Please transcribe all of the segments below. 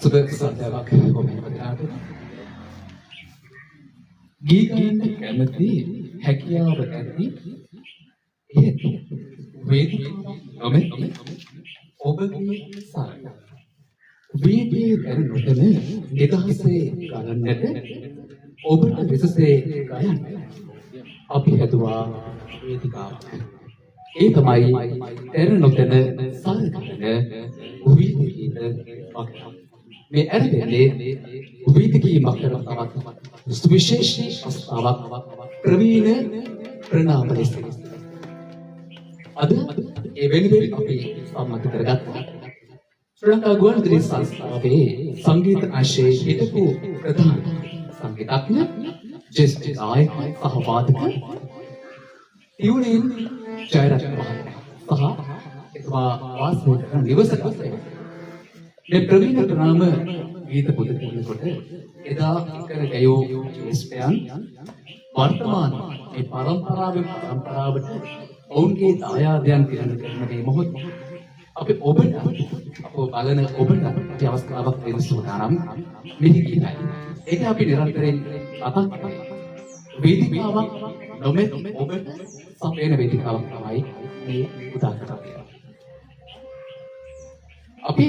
සුබ සන්ධ්‍යාවක් ඔබට ගීතයන්ට කැමති හැකියාව ඇති ඒ වේදිකාව නොමැති ඔබගේ සාර්ථක වීදියේ දැන නොතන නිදහසේ ගලන්නට ඔබට විශේෂේ ගයන්න අපි හදුවා වේදිකාවක්. ඒ තමයි දැන නොතන සාර්ථකන වීදිකීත වගේ. මේ ඇරෙන්නේ වීදිකී මක්කරම තවත් සුවිශේෂී අවස්ථාවක් ප්‍රවීණ ප්‍රණාම ලෙස. අද ඒ වෙනුවෙන් අපි සම්මත කරගත්තා ශ්‍රී ලංකා ගුවන්විදුලි සංස්ථාවේ සංගීත අංශයේ හිටපු ප්‍රධාන සංගීතඥ ජෙස්ට් ගායක සහ වාදක ටියුනින් ජයරත්න මහත්මයා සහ එතුමා වාසය කරන නිවසට මේ ප්‍රවීණ ප්‍රණාම ගීත පුද කියනකොට එදා එකල ගයෝ ජේස්පයන් වර්තමාන මේ පරම්පරාවට ඔවුන්ගේ දායාදයන් පිළිබඳ කරන මේ මොහොත අපි ඔබට බලන ඔබට අවස්ථාවක් දෙන්න සූදානම් මෙහි ගීතයි. ඒක අපි නිරන්තරයෙන් අතක් වේදිකාවක් නොමැති ඔබට සපයන වේදිකාවක් තමයි මේ උදාහරණය. අපි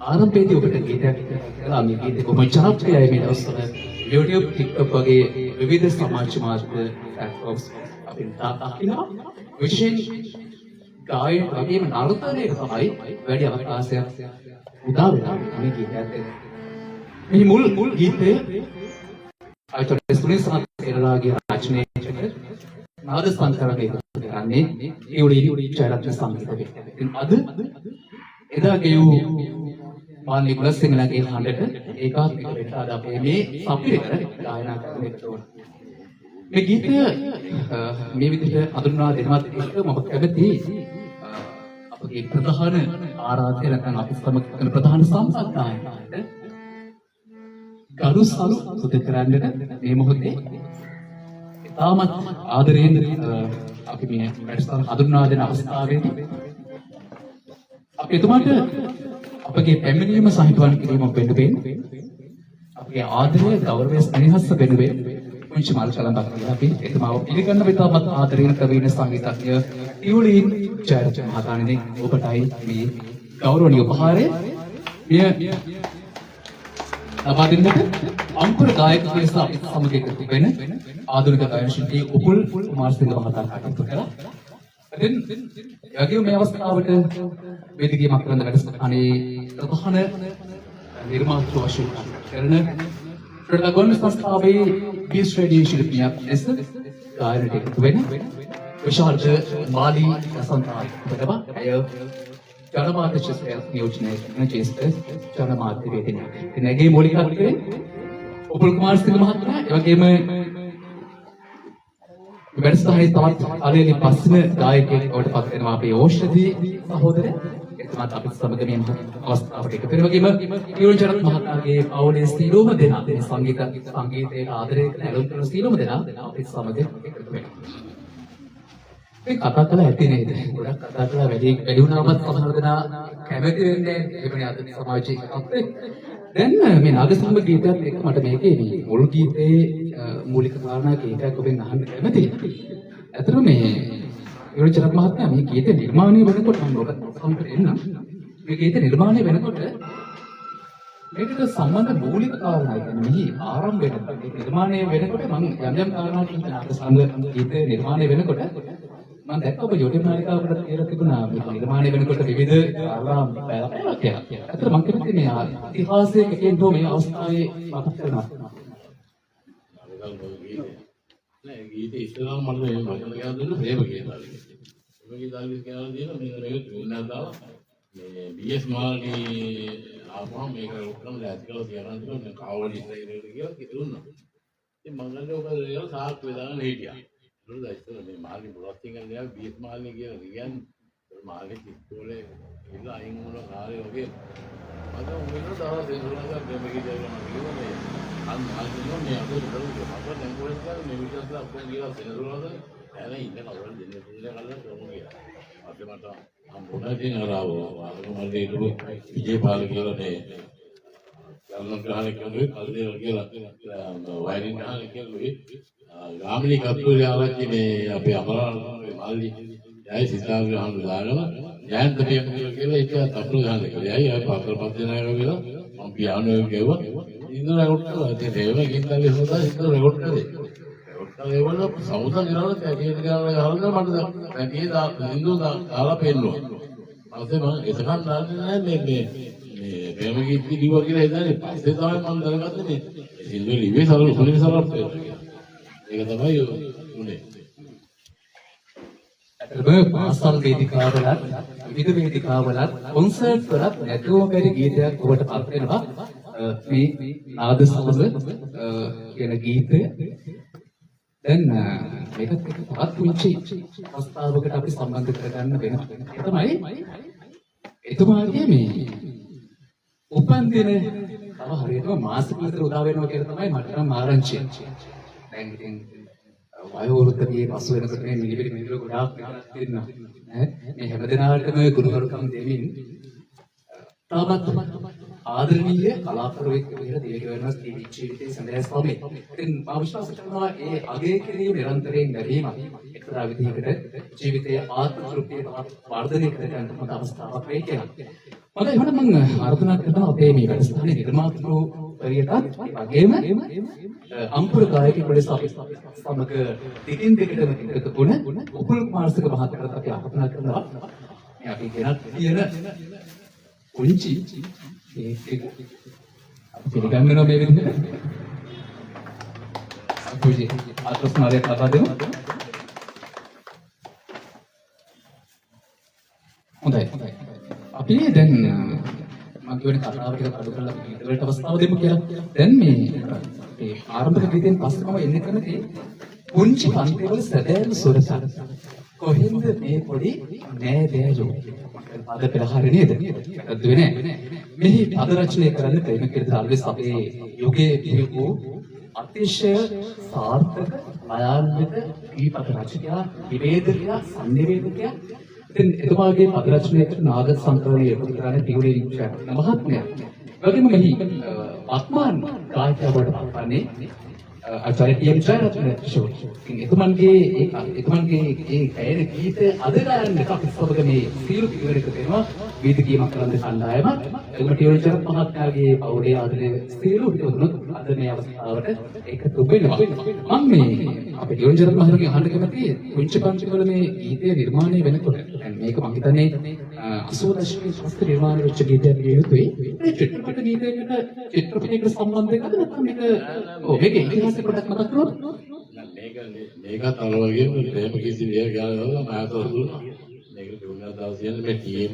ආරම්භයේදී ඔබට ගීතයක් කළා. මේ ගීතේ කොහොම ජනප්‍රියයි මේ දවස්වල YouTube, TikTok වගේ විවිධ සමාජ මාධ්‍ය platforms අපි දකිනවා. විශේෂයෙන් ගායන වගේම නර්තනයේ තමයි වැඩි අවකාශයක් උදා වෙනවා මේ ගීතයත්. මේ මුල් ගීතේ අයිතොරේ සුනිසාත් පෙරේරාගේ රචනයේ නාද සංකරණය කරන්නේ ටියුනින් ජයරත්න සංගීතය. ඉතින් අද එදා ගෙවූ පාලි කුලසිංහලගේ හඬට ඒකාත්මික වෙන්න අද අපේ මේ සපිරිත ගායනා කරන එකට ඕන. මේ ගීතය මේ විදිහට අඳුන්වා දෙනවත් එක්ක මම කැමති අපගේ ප්‍රධාන ආරාධ්‍ය නැත්නම් අපි සමග කරන ප්‍රධාන සම්ප්‍රදායකට ගරු සුද කරන්නට මේ මොහොතේ තාමත් ආදරයෙන් අපි මේ වැඩසටහන අඳුන්වා දෙන අවස්ථාවේදී අපි එතුමාට අපගේ පැමිණීම සහිතවන් කිරීම වෙනුවෙන් අපගේ ආදරය ගෞරවය ස්නේහස්ස වෙනුවෙන් පුංචි මාල් කලම්බක් කියලා අපි එතුමාව පිළිගන්න විතරමත් ආදරයෙන් ප්‍රවීණ සංගීතඥ ටියුනින් ජයරත්න මහතාණෙනි ඔබටයි මේ ගෞරවනීය උපහාරය. මෙය ලබා දෙන්නට අංකුර ගායක ලෙස අපි සමග එකතු වෙන ආධුනික ගායන ශිල්පී උපුල් කුමාරසිංහ මහතා කටයුතු කළා. දැන් යගේ මේ අවස්ථාවට වේදිකේ මකරන්ද වැඩසටහනේ ප්‍රධාන නිර්මාතෘ වශයෙන් කරන ප්‍රගොන් සංස්ථාවේ බී ශ්‍රේණියේ ශිල්පියක් ලෙස ගායනට එකතු වෙන විශාරද මාලි වසන්තා ප්‍රදම අය ජනමාධ්‍ය ශිල්පියෙක් නියෝජනය කරන ජේෂ්ඨ ජනමාධ්‍ය වේදිකාවක්. ඉතින් ඇගේ මූලිකත්වයේ උපුල් කුමාරසිංහ මහත්මයා ඒ වගේම වැඩසටහනේ තවත් අලෙලි පස්සින ගායකයෙක් බවට පත් වෙනවා අපේ ඕෂධි සහෝදරයා. එතුමාත් අපිත් සමග මේ අවස්ථාවට එකතු වෙන වගේම නියෝජනත් මහතාගේ පවුලේ සියලුම දෙනා සංගීතයට ආදරය කරන ඇලුම් කරන සියලුම දෙනා අපිත් සමග එකතු වෙනවා. මේ කතා කළා ඇති නේද? ගොඩක් කතා කළා වැඩි වුණාමත් සමහර දෙනා කැමති වෙන්නේ එවැනි ආධුනික සමාජයක අපේ. දැන් මේ නාගසම්ම ගීතයත් එක්ක මට මේකේ මේ මුල් ගීතේ මූලික කාරණා කීපයක් ඔබෙන් අහන්න කැමතියි. ඇත්තටම මේ යෝජනත් මහත්මයා මේ ගීත නිර්මාණය වෙනකොට මම ඔබට සම්පූර්ණ එන්නම්. මේ ගීත නිර්මාණය වෙනකොට මේකට සම්බන්ධ මූලික කාරණා කියන්නේ මෙහි ආරම්භ වෙනකොට නිර්මාණය වෙනකොට මම යම් කාරණා කියන නාගසම්ම ගීත නිර්මාණය වෙනකොට මම දැක්ක ඔබ YouTube නාලිකාවකට කියලා තිබුණා මේ නිර්මාණය වෙනකොට විවිධ ආරාම පැලපැලා කියලා. ඇත්තට මම කියන්නේ මේ ඉතිහාසයේ කෙටෙන්ටෝ මේ අවස්ථාවේ මතක් කරනවා. නෑ ගීතේ ඉස්සරහම මට මේ මතක ගන්න දුන්න ප්‍රේම කියලා. ප්‍රේම ගීතාවලිස් කියලා දෙනවා මේ වෙනදාව මේ BS මාල්ගේ ආවම මේක ඔක්කොම දැස් කරලා තියනවා මම කාවලි ඉස්සරහට කියලා කිතුණා. ඉතින් මම ගන්නේ ඔබ ඒක සාක් වේදාන හිටියා. ඒක ඉස්සර මේ මාල්ගේ බුලත් සිංගල් ගියා BS මාල්ගේ කියලා කියන්නේ මාල්ගේ පිටෝලේ ඉල්ල අයින් වුණ කාලේ වගේ මම උඹේ දවස් දෙකක් ප්‍රේම ගීතාවලිස් කියනවා මේ අන්තිමට මේ අපේ දරුවෝ මම දැන් කොහෙද ගන්නේ මේ විදිහට අපෙන් ගියා සෙනසුරාද ඇන ඉන්න කවුරුද දෙන්නේ කල්ලා කොහොමද කියලා අපේ මට හම්බුණා ඉතින් අර මල්ලේ ඉතුරු විජේපාල කියලා මේ ගල්න ගහන කෙනෙක් කල්දේ කියලා වයරින් ගහන කෙනෙක් ගාමිණී කප්පුලේ ආවච්චි මේ අපේ අමරාගේ මල්ලි යයි සිතාව ගහන දාගෙන යන්ත පියම කියලා ඒක තප්පු ගහන කියලා යයි ආය පාතර පත් දෙනා කියලා මම පියානෝ ගෙවුවා ඉන්දර රෙකෝඩ් කරලා ඉතින් ඒව ගින්දල්ලි හොදා ඉන්දර රෙකෝඩ් කරේ රෙකෝඩ් කරලා ඒවල සවුත නිරවල පැටියට ගාලා ගහලා මට පැටියේ ඉන්දු දාලා පෙන්නුවා ඊපස්සේ මම එතකන් දාන්නේ නැහැ මේ ප්‍රේම ගීත කිව්වා කියලා හිතන්නේ පස්සේ තමයි මම දැනගත්තේ මේ ඉන්දු ලිව්වේ සරල සුනිල් සරලත් ඒක තමයි උනේ ඇත්තටම පාසල් වේදිකාවලත් විවිධ වේදිකාවලත් කොන්සර්ට් වලත් නැතුව බැරි ගීතයක් ඔබට පත් වෙනවා මේ නාද සමග කියන ගීතය දැන් මේකත් එක්ක තවත් පුංචි අවස්ථාවකට අපි සම්බන්ධ කරගන්න වෙනවා. ඒ තමයි එතුමාගේ මේ උපන්දින තව හරියටම මාසෙක විතර උදා වෙනවා කියලා තමයි මට නම් ආරංචිය. දැන් ඉතින් වයෝ වෘත්තයේ පසු වෙනකොට මේ මිලිබිලි මිලිබිලි ගොඩාක් තියෙනවා. මේ හැමදෙනාටම ගුරුවරුකම් දෙමින් තාමත් ආදරණීය කලාකරුවෙක් විදිහට දේශ වෙනස් ජීවිතයේ සඳහන් ස්වාමී. ඉතින් මා විශ්වාස කරනවා ඒ අගය කිරීම නිරන්තරයෙන් ලැබීම එක්තරා විදිහකට ජීවිතයේ ආත්ම තෘප්තිය තවත් වර්ධනය කර ගන්න හොඳ අවස්ථාවක් වෙයි කියලා. මම එහෙනම් මම ආරාධනා කරනවා අපේ මේ වැඩසටහනේ නිර්මාතෘවරියටත් වගේම අංකුර ගායකයෙකු ලෙස අපි සමග දිගින් දිගටම එකතු වුණ උපුල් කුමාරසිංහ මහතාට අපි ආරාධනා කරනවා. මේ අපි ගෙනත් තියෙන පුංචි ඒක අපි පිළිගන්නවා මේ විදිහට. අපුජි ආත්මස්මාරය කතා දෙමු. හොඳයි. අපි දැන් මම කියන කතාව ටික අඩු කරලා ඉදිරියට අවස්ථාව දෙමු කියලා. දැන් මේ ආරම්භක ගීතෙන් පස්සේ මම එන්නේ කැමති පුංචි පන්තිවල සැදෑරු සුරසල්. කොහෙන්ද මේ පොඩි නෑදෑයෝ? අද පෙරහර නේද? දුවේ නෑ. මෙහි පද රචනය කරන්න ප්‍රේම කීර්තිසල්විස් අපේ යුගයේ පිහිවූ අතිශය සාර්ථක අයාන්විත ගීපද රචකයා, නිවේදකයා, සංනිවේදකයා. ඉතින් එතුමාගේ පද රචනයකට නාග සංකලනය එකතු කරන්නේ ටියුලේ ඉච්ඡා මහත්මයා. වගේම මෙහි වත්මාන් ගායකයා බවට පත්වන්නේ ආචාර්ය ටීඑම් ජයරත්න ෂෝ. එතුමන්ගේ ඒ ඇයෙන ගීත අද ගායන එකක් සමග මේ සීරු ඉවරක වෙනවා වේදිකීමක් කරන්න කණ්ඩායම. එතුමා ටීඑම් ජයරත්න මහත්මයාගේ පවුලේ ආදරේ සීරු හිටවුනොත් අද මේ අවස්ථාවට එකතු වෙනවා. මම මේ අපේ ටීඑම් ජයරත්න මහත්මයාගේ අහන්න කැමති කුංච පංච වල මේ ගීතය නිර්මාණය වෙනකොට දැන් මේක මම හිතන්නේ 80 දශකයේ පස්සේ නිර්මාණය වෙච්ච ගීතයක් විය යුතුයි. ඒ චිත්‍රපට ගීතයකට චිත්‍රපටයකට සම්බන්ධයක් අද නැත්නම් මේක මේක ඉතිහාසෙ පොඩ්ඩක් මතක් කරොත් මේකත් අර වගේම ප්‍රේම කිසි දෙයක් ගානවා මාතෘ දුන්නා. මේක දුන්නා දවස් මේ ටීම්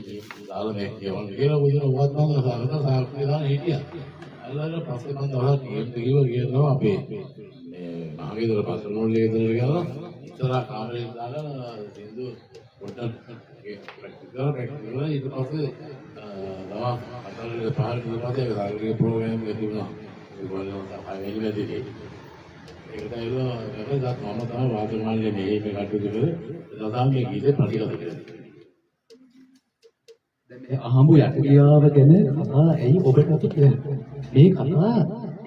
දාලා මේ කියවන්න කියලා බුදුන වත්නම් සාර්ථක දාන හිටියා. අල්ලලා පස්සේ මම දවස් ටීම් කියනවා අපේ මේ මහගේදර පස්සනෝල්ලේ ගෙදර ගිහලා ඉතලා කාමරේ දාලා සින්දු පොඩ්ඩක් ප්‍රැක්ටිකල් ඊට පස්සේ දවස් අතල්ලේ පහර දිනපතේ ගාල්ගේ ප්‍රෝග්‍රෑම් එක තිබුණා. ඒගොල්ලෝ තමයි වෙන්නේ. ඒකට ඇවිල්ලා මම තමයි වාදමාලේ මේ කටයුතු කරේ. එතන මේ ගීතේ ප්‍රතිගත කරේ. දැන් මේ අහඹු යටියාව ගැන කතා ඇයි ඔබට අපි කියන්නේ? මේ කතා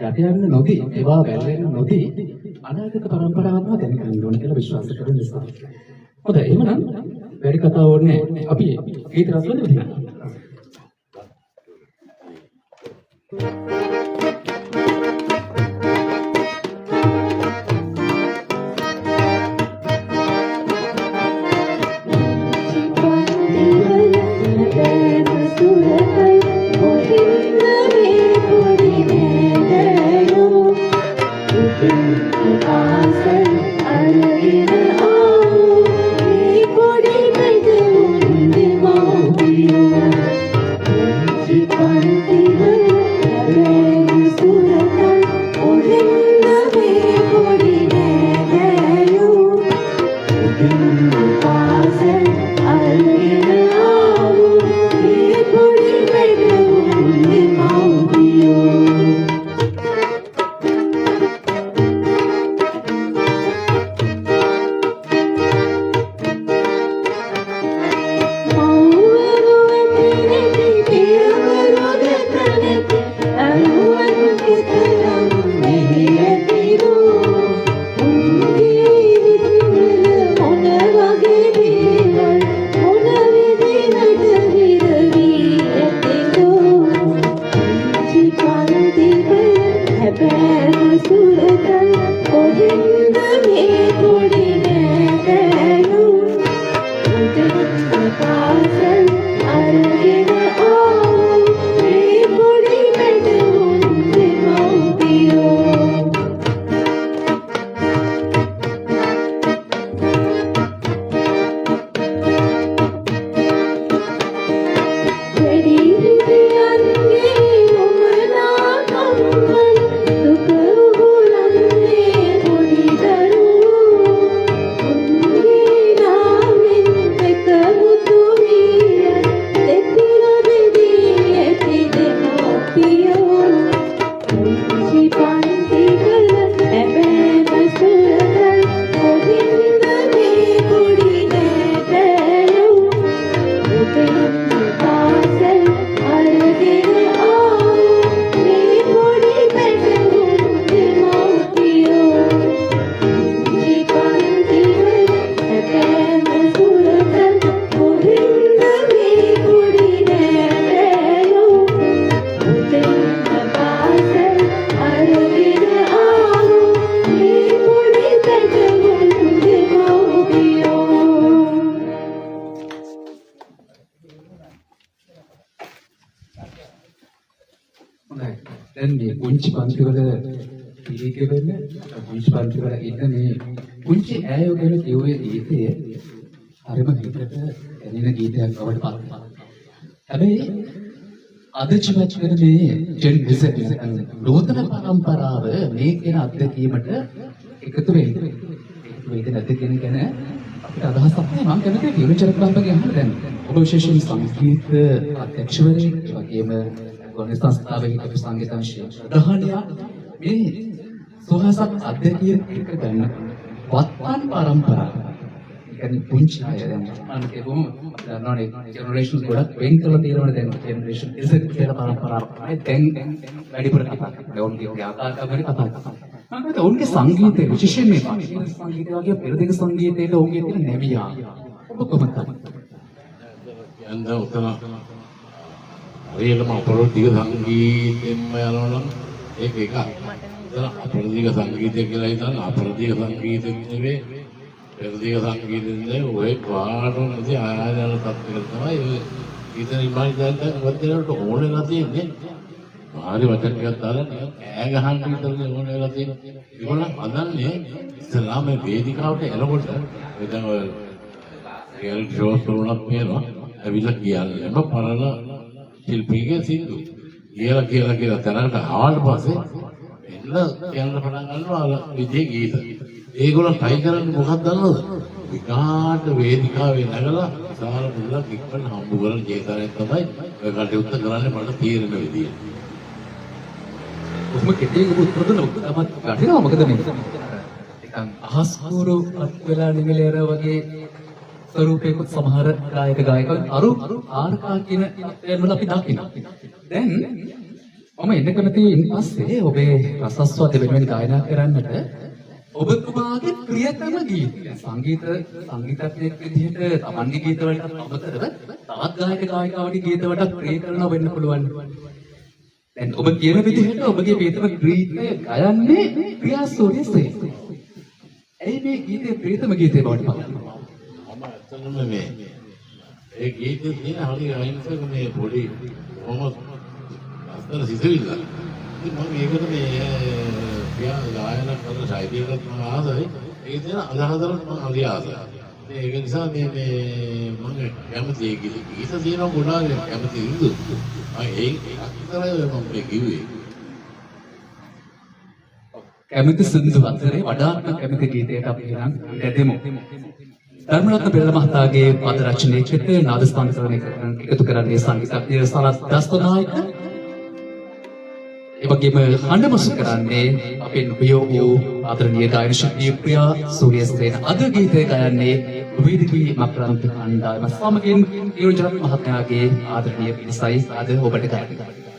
යට යන්න නොදී, ඒවා වැළෙන්න නොදී අනාගත පරම්පරාවම දැනගන්න ඕන කියලා විශ්වාස කරන නිසා. හොඳයි එහෙනම් වැඩි කතා ඕනේ නැහැ. අපි ගීත රස වෙනවා. දැන් මේ කුංචි පන්තිවල පිළිග වෙන්න කුංචි පන්තිවල ඉන්න මේ කුංචි ඈයෝ ගැන කියුවේ ගීතය හරිම හිතට දැනෙන ගීතයක් බවට පත් වෙනවා. හැබැයි අද ජීවත් වෙන මේ ජෙනරේෂන් නූතන පරම්පරාව මේ කියන අත්දැකීමට එකතු වෙන්නේ. ඒක නැති කෙනෙක් ගැන අපිට අදහසක් නැහැ. මම කැමතියි විරුචරත් බම්බගේ අහන්න දැන්. ඔබ විශේෂයෙන් සංගීත අධ්‍යක්ෂවරයෙක් වගේම ගොනි සංස්ථාවේ හිටපු සංගීතංශයේ ප්‍රධානියා මේ සෝහසක් අධ්‍යක්ෂිය එක ගන්න වත්පන් පරම්පරාව. ඒ කියන්නේ පුංචි අය දැන් මම කියමු දන්නවනේ ජෙනරේෂන්ස් ගොඩක් වෙන් කරලා තියෙනවනේ දැන් ජෙනරේෂන් ඉස් කියලා පරම්පරාවක්. දැන් වැඩිපුර කතා කරනවා. ඕන් කියෝගේ ආකාරයෙන් කතා කරනවා. මම ඔවුන්ගේ සංගීතය විශේෂයෙන් මේ පාශ්චාත්‍ය සංගීතය වගේ පෙරදිග සංගීතයට ඔවුන්ගේ තියෙන නැමියා ඔබ කොහොමද යන්න උතන හරියටම අපරදිග සංගීතෙන්ම යනවා නම් ඒක එකක්. උතන අපරදිග සංගීතය කියලා හිතන අපරදිග සංගීතෙ නෙවෙයි පෙරදිග සංගීතෙන්ද ඔය පාඩම් ඉතින් ආයතන තත්ත්වයක තමයි ඔය ඉතින් ඉමානිදාට වදිනකොට ඕනේ නැතිනේ. මාරි වචන ටිකක් දාලා ඈ ගහන්න විතරනේ ඕනේ වෙලා තියෙන්නේ. ඒගොල්ලන් හදන්නේ ඉස්ලාම වේදිකාවට එනකොට දැන් ඔය රියැලිටි ෂෝස් වලක් මේනවා. ඇවිල්ලා කියන්නේම පරණ ශිල්පීගේ සින්දු. කියලා තැනකට ආවට පස්සේ එන්න කියන්න පටන් ගන්නවා අර විදිහේ ගීත. ඒගොල්ලෝ try කරන්නේ මොකක්ද දන්නවද? විකාට වේදිකාවේ නැගලා සාර මුල්ලක් ඉක්මන හම්බ කරන ජේතරයක් තමයි ඔය කටයුත්ත කරන්නේ මට තීරණ විදිය. කොහොම කෙටියෙන් උත්තර දුන්න තමයි ගටිනවා මොකද මේ නිකන් අහස්කෝරු අත් වෙලා නිමලේර වගේ ස්වරූපයකට සමහර ගායක ගායිකයන් අරු ආරකා කියන තේරුම වල අපි දකිනවා. දැන් මම එන්න කැමති ඉන්පස්සේ ඔබේ රසස්වාද වෙනුවෙන් ගායනා කරන්නට ඔබතුමාගේ ප්‍රියතම ගීත සංගීතඥයෙක් විදිහට තමන්ගේ ගීත වලට අමතරව තවත් ගායක ගායිකාවගේ ගීත වලට ප්‍රිය කරනවා වෙන්න පුළුවන්. දැන් ඔබ කියන විදිහට ඔබගේ ප්‍රියතම ගීතය ගයන්නේ ප්‍රියා සූරියසේ. ඇයි මේ ගීතේ ප්‍රියතම ගීතේ බවට පත් වෙන්නේ? මම ඇත්තටම මේ ඒ ගීතේ තියෙන හරි අහිංසක මේ පොඩි කොහොමද අස්තර සිසවිල්ල. ඉතින් මම ඒකට මේ ප්‍රියා ගායනා කරන ශෛලියකට මම ආසයි. ඒක තියෙන අදහසට මම හරි ආසයි. ඒක නිසා මේ මම කැමති ඒ ගීත තියෙනවා ගොඩාක් කැමති ඉඳු. ඒක විතරයි මම කිව්වේ. කැමති සින්දු අතරේ වඩාත්ම කැමති ගීතයට අපි නම් දෙමු. ධර්මරත්න පෙරේරා මහතාගේ පද රචනයකට නාද ස්ථානකරණය එකතු කරන්නේ සංගීතඥ සනත් දස්තනායක. ඒ වගේම හඬ මුසු කරන්නේ අපේ නුඹියෝ වූ ආදරණීය ගායන ශිල්පී ප්‍රියා සූරියසේන. අද ගීතය ගයන්නේ වේදිකී මක්රන්ත කණ්ඩායම සමගින් යෝජනත් මහත්මයාගේ ආදරණීය පිරිසයි අද ඔබට ගයන්නේ.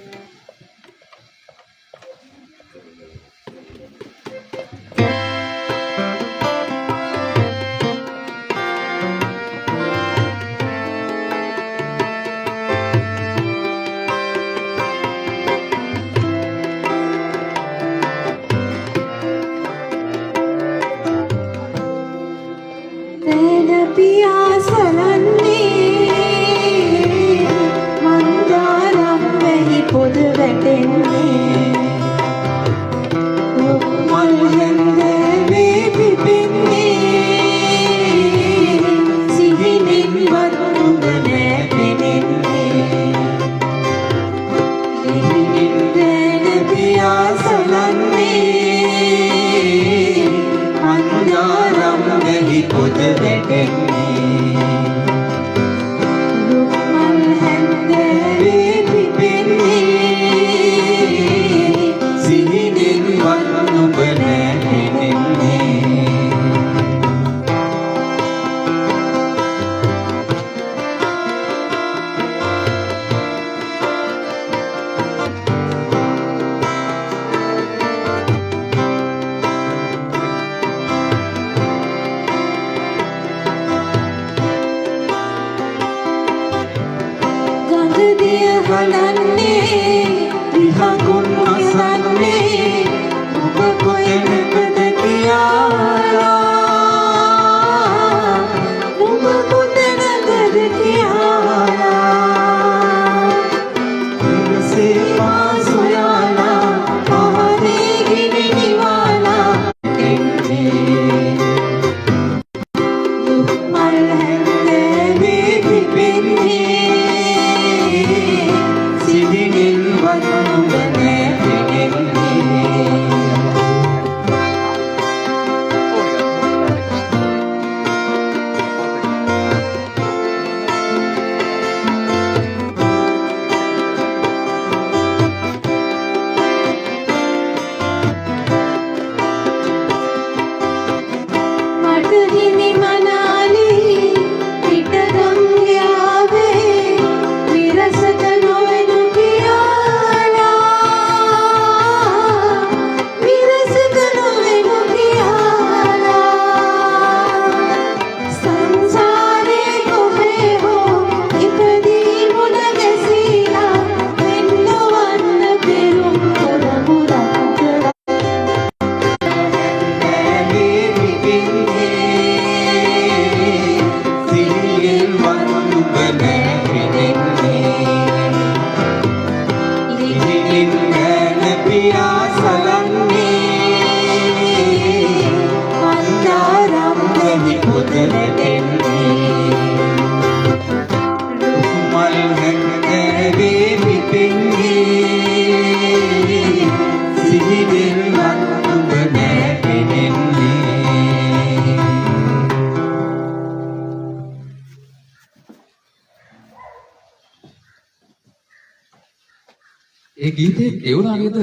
ඒ ගීතේ ගෙවුණා නේද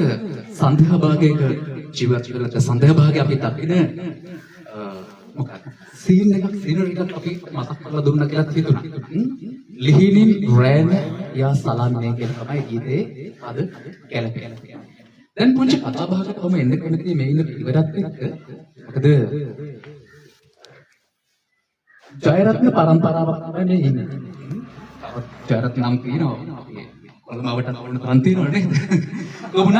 සන්ධ්‍යා භාගයක ජීවත් වෙනත සන්ධ්‍යා භාගය අපි දකින මොකක්ද සීන් එකක් අපි මතක් කරලා දුන්නා කියලා හිතුණා. ලිහිණින් රෑන යා සලන්නේ කියන තමයි ගීතේ අද ගැලපෙන්නේ. දැන් පුංචි කතා බහකට කොහොම එන්න කැමති මේ ඉන්න ඉවරත් එක්ක මොකද ජයරත්න පරම්පරාවක් තමයි ඉන්නේ. ජයරත්න නම් කියනවා කොළඹවට වුණ තරම් තියෙනවද නේද? කොහොමද?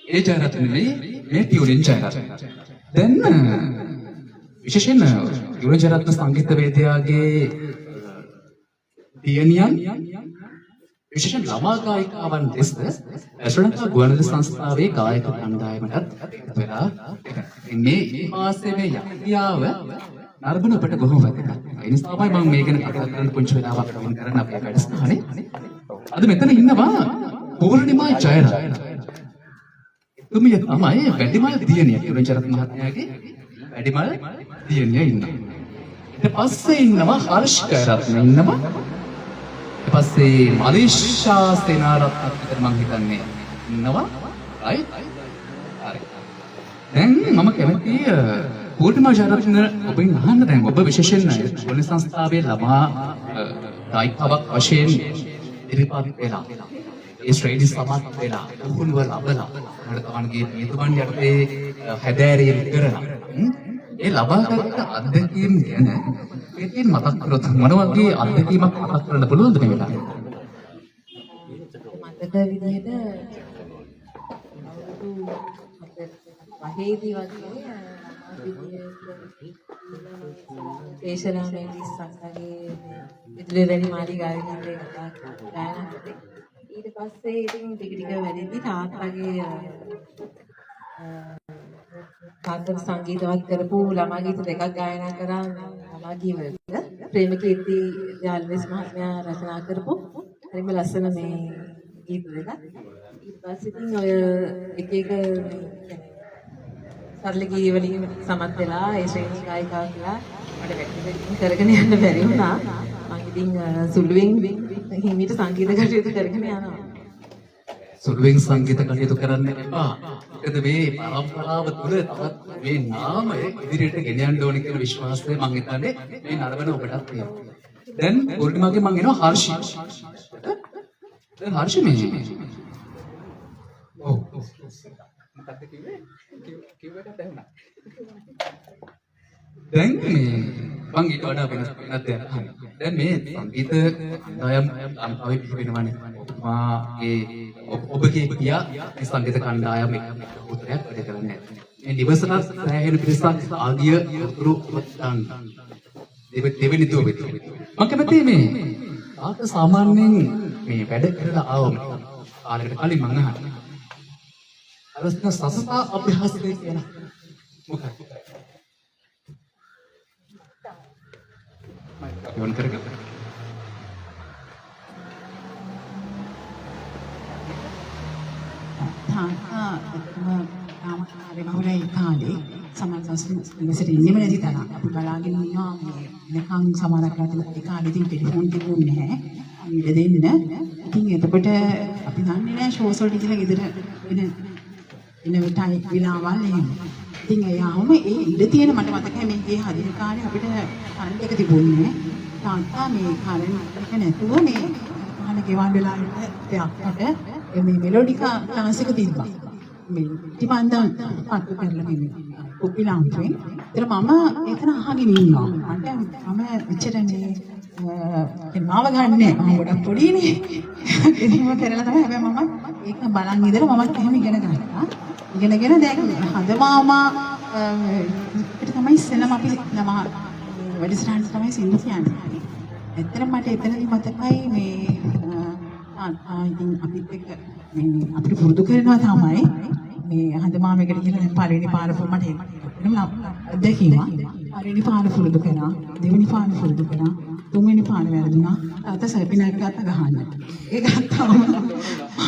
ඒ ජයරත්න මේ ටියුනින් ජයරත්න. දැන් විශේෂයෙන් යුරජරත්න සංගීතවේදියාගේ දියණියන් විශේෂයෙන් ළමා ගායිකාවන් ලෙස ශ්‍රී ලංකා ගුවන්විදුලි සංස්ථාවේ ගායක කණ්ඩායමටත් එකතු වෙලා මේ මාසයේ මේ යක්තියාව නරඹන අපට බොහොම වැදගත්. ඒ නිසා තමයි මම මේ ගැන කතා කරන්න පුංචි වෙලාවක් ගමන් කරන්න අපේ වැඩසටහනේ. අද මෙතන ඉන්නවා පූර්ණිමා ජයරත්න. එතුමිය තමයි වැඩිමල් දියණිය යුරජරත්න මහත්මයාගේ වැඩිමල් දියණිය ඉන්නවා. ඊට පස්සේ ඉන්නවා හර්ෂ් ජයරත්න ඉන්නවා. ඊට පස්සේ මලීෂා සේනාරත්න විතර මං හිතන්නේ ඉන්නවා. right? හරි. දැන් මම කැමති පූර්ණිමා ජයරත්න ඔබෙන් අහන්න දැන් ඔබ විශේෂයෙන් ගුවන්විදුලි සංස්ථාවේ ළමා ගායිකාවක් වශයෙන් ඉදිරිපත් වෙලා ඒ ශ්‍රේණි සමත් වෙලා උහුණුව ලබලා තමන්ගේ නියතමන් යටතේ හැදෑරීම් කරලා ඒ ලබාගත් අත්දැකීම් ගැන ඉතින් මතක් කරොත් මොන වගේ අත්දැකීමක් මතක් කරන්න පුළුවන්ද මේ වෙලාවේ? මතක විදිහට වහේදී වගේ දේශනාමේදී සංඝගේ විදුලි වැලි මාලි ගායනාවේ ගායනා කරේ. ඊට පස්සේ ඉතින් ටික ටික වැඩිදී තාත්තගේ තාත්තට සංගීතවත් කරපු ළමා ගීත දෙකක් ගායනා කරා ළමා ගීවල ප්‍රේමකීර්ති ජාල්වෙස් මහත්මයා රචනා කරපු හරිම ලස්සන මේ ගීත දෙකක්. ඊට පස්සේ ඉතින් ඔය එක එක සරල ගී වලින් සමත් වෙලා ඒ ශ්‍රේණි ගායිකාව කියලා මට වැටි කරගෙන යන්න බැරි වුණා. මම ඉතින් සුළුවෙන් හිමීට සංගීත කටයුතු කරගෙන යනවා. සුළුවෙන් සංගීත කටයුතු කරන්න එපා. මොකද මේ පරම්පරාව තුළ තවත් මේ නාමය ඉදිරියට ගෙන යන්න ඕනේ කියන විශ්වාසය මම හිතන්නේ මේ නරඹන ඔබටත් තියෙනවා. දැන් පූර්ණිමාගේ මම එනවා හර්ෂි. දැන් හර්ෂි මේ ඔව් මොකක්ද කිව්වේ? කිව්වකට දැනුණා. දැන් මේ මම ඊට වඩා වෙනස් දෙයක් අහනවා. දැන් මේ සංගීත කණ්ඩායම් ලංකාවේ පිහිටවනවානේ. ඔබගේ පියා මේ සංගීත කණ්ඩායම් උත්තරයක් වැඩ කරන්නේ. මේ නිවසට සෑහෙන පිරිසක් ආගිය උතුරු වත්තන් දෙවෙනි දුවෙත්. මම කැමති මේ ආක සාමාන්‍යයෙන් මේ වැඩ කරලා ආවම කාලයකට කලින් මම අහනවා. අවස්ථ සසපා අභ්‍යාසයේ කියන මොකක්ද? යොන් කරගන්න. තාත්තා කාමකාරී බහුලයි කාලේ සමාජ සංස්කෘතික ඉන්නම නැති තරම් අපි බලාගෙන ඉන්නවා මේ නිකන් සමහරක් රටවල ඒ කාලේ ඉතින් ටෙලිෆෝන් තිබුණේ නැහැ. ඉඳ දෙන්න. ඉතින් එතකොට අපි දන්නේ නැහැ ෂෝස් වලට කියලා ගෙදර එන විටයි විලාවල් එහෙම. ඉතින් එයාම ඒ ඉඳ තියෙන මට මතකයි මේ ගේ හදින කාලේ අපිට කරන්ට් එක තිබුණේ නැහැ. තාත්තා මේ කරන්ට් එක නැතුව මේ අහන ගෙවල් වෙලා ඉන්න දෙයක්කට මේ මෙලොඩිකා ක්ලාස් එක තිබ්බා. මේ ටිපන්දන් පත්තු කරලා මේ කුපි ලාම්පුවෙන්. ඒතර මම එතන අහගෙන ඉන්නවා. මට මම එච්චර මේ මාව ගන්නෑ. මම ගොඩක් පොඩිනේ. එහෙම කරලා තමයි හැබැයි මම ඒක බලන් ඉඳලා මමත් එහෙම ඉගෙන ගත්තා. ඉගෙනගෙන දැන් හදමාමා අපිට තමයි ඉස්සෙල්ලාම අපි ළමා වැඩසටහන තමයි සින්දු කියන්නේ. ඇත්තටම මට එතනදී මතකයි මේ ඉතින් අපිත් එක්ක මේ අපිට පුරුදු කරනවා තමයි මේ හදමාමයකට කියලා දැන් පළවෙනි පාර මට එන්නම අත්දැකීම. පළවෙනි පාර පුරුදු කරා, දෙවෙනි පාර පුරුදු කරා, තුන්වෙනි පාර වැරදුනා. තාත්තා සර්පිනාක් ගත්ත ගහන්න. ඒ ගත්තාම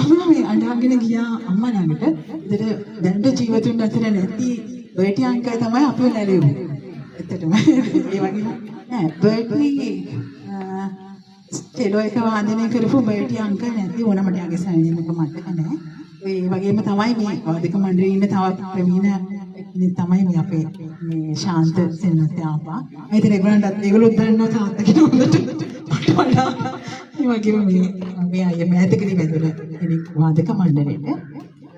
මම මේ අඬගෙන ගියා අම්මා ළඟට. ඉතින් දැන් ජීවිතුන් අතර නැති බර්ටි අංකල් තමයි අපිව නැරෙන්නේ. ඇත්තටම ඒ වගේ නෑ බර්ටි චෙලෝ එක වාදනය කරපු බයටි අංක නැති ඕනම ඩයාගේ සැනීමක මතක නැහැ. ඒ වගේම තමයි මේ වාදක මණ්ඩලයේ ඉන්න තවත් ප්‍රවීණ එක්කෙනෙක් තමයි මේ අපේ මේ ශාන්ත සෙනවිරත් ආපා. ඒත් ඒගොල්ලන්ටත් ඒගොල්ලෝ දන්නවා තාත්තගේ හොඳට. මට වඩා ඒ වගේම මේ අය මෑතකදී වැදුන කෙනෙක් වාදක මණ්ඩලෙට.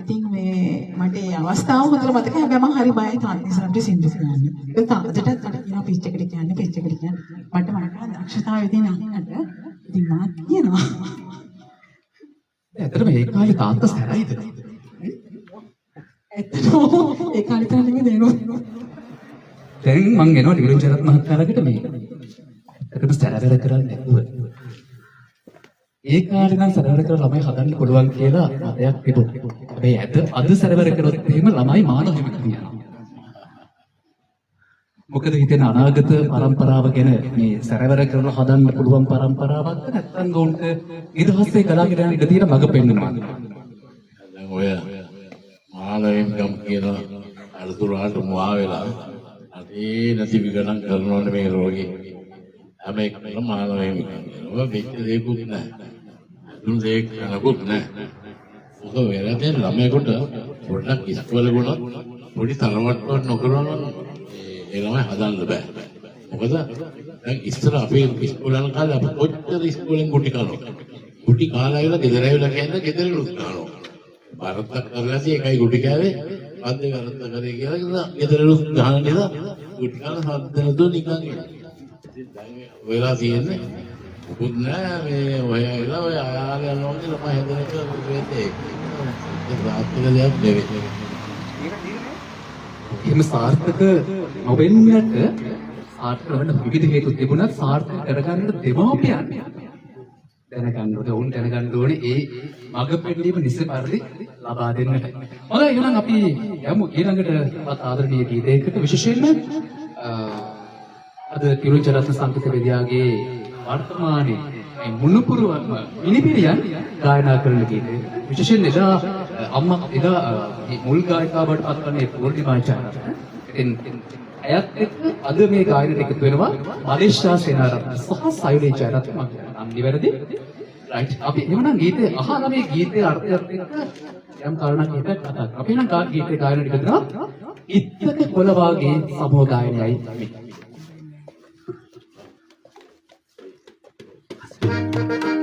ඉතින් මේ මට ඒ අවස්ථාව හොඳට මතකයි. හැබැයි මම හරි බයයි තාත්තා ඉස්සරහට සින්දු කියන්න. ඒක තාත්තටත් මට කියනවා පිච් එකට කියන්නේ පිච් එකට කියන්නේ. මට වඩා දක්ෂතාවය තියෙන අහකට ඉතින් මම කියනවා. ඇත්තටම ඒ කාලේ තාත්තා සැරයිද? ඇත්තටම ඒ කාලේ තමයි නෙමෙයි දෙනවා. දැන් මං එනවා නිරංජනත් මහත්මයාලකට මේ. ඇත්තටම සැරවැර කරන්නේ නැතුව. ඒ කාලේ නම් සැරවැර කරලා ළමයි හදන්න පුළුවන් කියලා මතයක් තිබුණා. හැබැයි අද සැරවැර කරොත් එහෙම ළමයි මානව හිමිකම් යනවා. මොකද හිතෙන අනාගත පරම්පරාව ගැන මේ සැරවැර කරලා හදන්න පුළුවන් පරම්පරාවක් නැත්නම් උන්ට ඉදහස්සේ කලාගෙන යන ඉඩ තියෙන මඟ පෙන්වනවා. දැන් ඔය මානවයෙන්ගම් කියන අලුතුරාට මුවා වෙලා අතේ නැති විගණන් කරනවනේ මේ රෝගේ. හැම එකම මානවයෙන්ගම් කියනවා. ඔය මෙච්ච දෙයක්වත් නැහැ. දුන් දෙයක් කරනකොට නැහැ. ඔක වෙලදී ළමයෙකුට පොඩ්ඩක් ඉස්කෝලේ ගුණත් පොඩි තරමට්ටක් නොකරනවා නම් ඒ ළමයි හදන්න බෑ. මොකද දැන් ඉස්සර අපේ ඉස්කෝලේ යන කාලේ අපි කොච්චර ඉස්කෝලෙන් ගුටි කනවා. ගුටි කාලා ඉවර ගෙදර ඇවිල්ලා කියන්නේ ගෙදර ගුටි කනවා. බරත්තක් කරලාදී එකයි ගුටි කෑවේ අද්දේ බරත්ත කරේ කියලා ගෙදර ගුටි ගහන නිසා ගුටි කාලා හද්ද නේද නිකන් ඉන්නේ. ඉතින් දැන් වෙලා තියෙන්නේ මොකුත් නෑ මේ ඔය ඇවිල්ලා ඔය ආයාල යනවා කියලා මම හැදෙන එක වෙන්නේ. ඒක රාත්‍රියේ දෙයක් නෙවෙයි. එහෙම සාර්ථක නොවෙන්නට සාර්ථක වෙන්න විවිධ හේතු තිබුණත් සාර්ථක කරගන්න දෙමාපියන් දැනගන්න ඕනේ. උන් දැනගන්න ඕනේ ඒ මඟ පෙන්වීම නිසි පරිදි ලබා දෙන්නට. හොඳයි එහෙනම් අපි යමු ඊළඟට තවත් ආදරණීය ගීතයකට විශේෂයෙන්ම අද තිරුචරත්න සංගීත විද්‍යාලයේ වර්තමානයේ මේ මුණුපුරවම මිනිපිරියන් ගායනා කරන ගීතය. විශේෂයෙන් එදා අම්මා එදා මේ මුල් ගායිකාව බවට පත්වන්නේ පූර්ණිමා චාරත්න. ඉතින් ඇයත් එක්ක අද මේ ගායනයට එකතු වෙනවා මලේෂා සේනාරත්න සහ සයුලී චාරත්න මම නම් නිවැරදි. රයිට්. අපි එවනම් ගීතේ අහලා මේ ගීතයේ අර්ථයත් එක්ක යම් කාරණා කීපයක් කතා කරමු. අපි නම් ගීතේ ගායනයට එකතු වෙනවා ඉත්තක කොළ වාගේ සමෝ ගායනයයි මේ. අම්මලා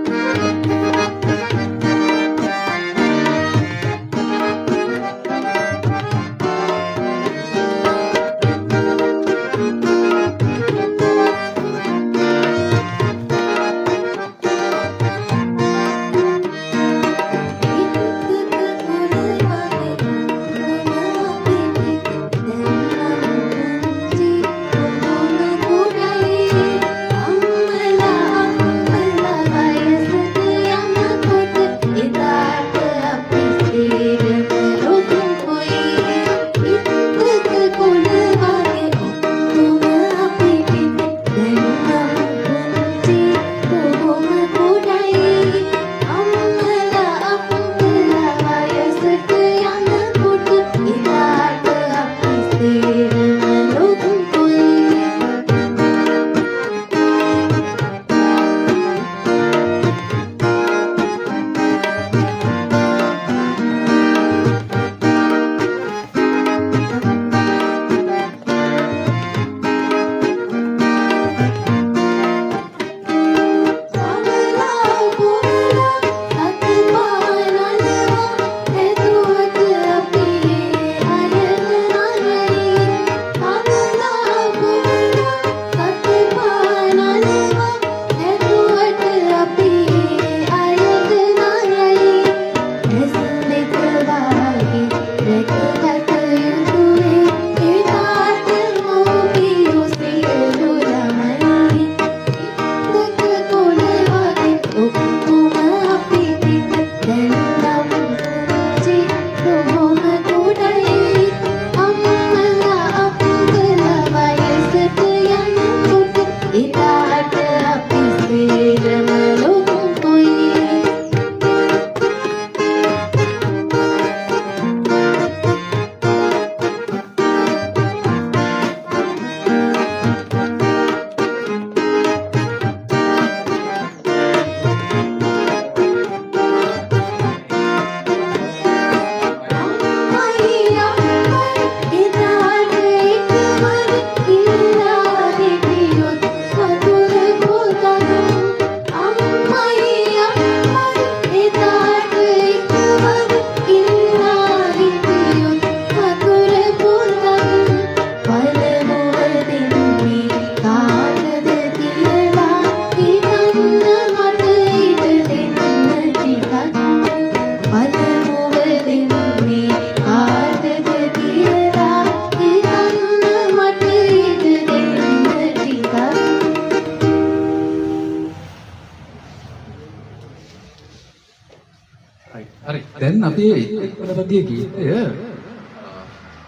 දැන් අපේ ඉක්කොලපතිය ගීතය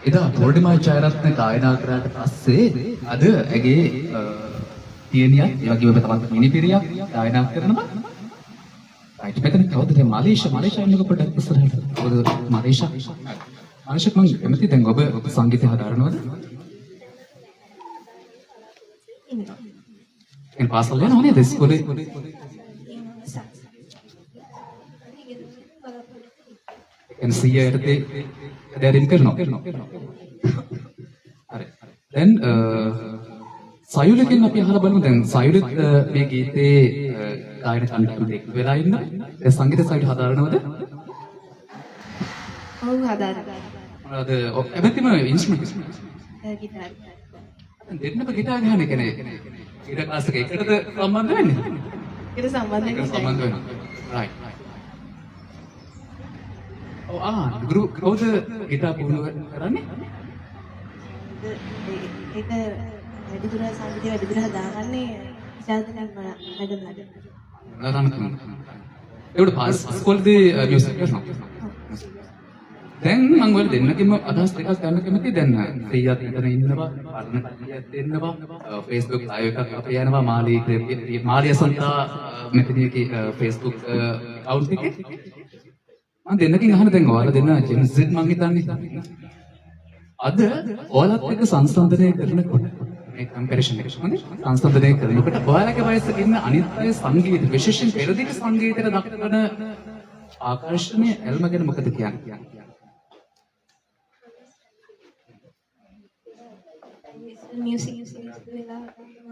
එදා පොඩිමයි ජයරත්න ගායනා කරාට පස්සේ අද ඇගේ තියනියක් ඒ වගේම තවත් මිනිපිරියක් ගායනා කරනවා. රයිට් මෙතන කවුද දැන් මලේෂා ඉන්නක පොඩ්ඩක් ඉස්සරහට. කවුද මලේෂා මම කැමති දැන් ඔබ සංගීතය හදාරනවද? එන් පාසල් යනවා නේද ඉස්කෝලේ? එන් සීයර්තේ දැරින් කරනවා. හරි. දැන් සයුලකින් අපි අහලා බලමු දැන් සයුලත් මේ ගීතේ ගායන කණ්ඩායමට එක්ක වෙලා ඉන්න. ඒ සංගීත සයුල හදාරනවද? ඔව් හදාරනවා. මොනවද කැමතිම ඉන්ස්ට්‍රුමන්ට්? ගිටාර්. දෙන්නම ගිටාර් ගහන්නේ කෙනේ. ඊට ක්ලාස් එක එකටද සම්බන්ධ වෙන්නේ? ඒක සම්බන්ධ සම්බන්ධ වෙනවා. රයිට්. ගුරු කවුද ගිටාර් පුහුණු කරන්නේ? ඒක වැඩිදුර සංගීතය වැඩිදුර හදාගන්නේ ඉෂාදනම් මැඩම්. ඒකට පාස් ඉස්කෝලේදී මියුසික් කරනවා. දැන් මම ඔයාලා දෙන්නගෙම අදහස් දෙකක් ගන්න කැමතියි. දැන් ශ්‍රීයත් එතන ඉන්නවා, පරණ කට්ටියත් ඉන්නවා, Facebook live එකක් අපේ යනවා මාලිය සන්තා මෙතනගේ Facebook account එකේ. මම දෙන්නකින් අහන දැන් ඔයාලා දෙන්න ජෙන් Z මම හිතන්නේ. අද ඔයාලත් එක්ක සංසන්දනය කරනකොට මේ කම්පැරිසන් එක හොඳයි. සංසන්දනය කරනකොට ඔයාලගේ වයසේ ඉන්න අනිත් අය සංගීත විශේෂයෙන් පෙරදිග සංගීතයට දක්වන ආකර්ෂණය ඇල්ම ගැන මොකද කියන්නේ? මියුසික් වෙලා කරගෙන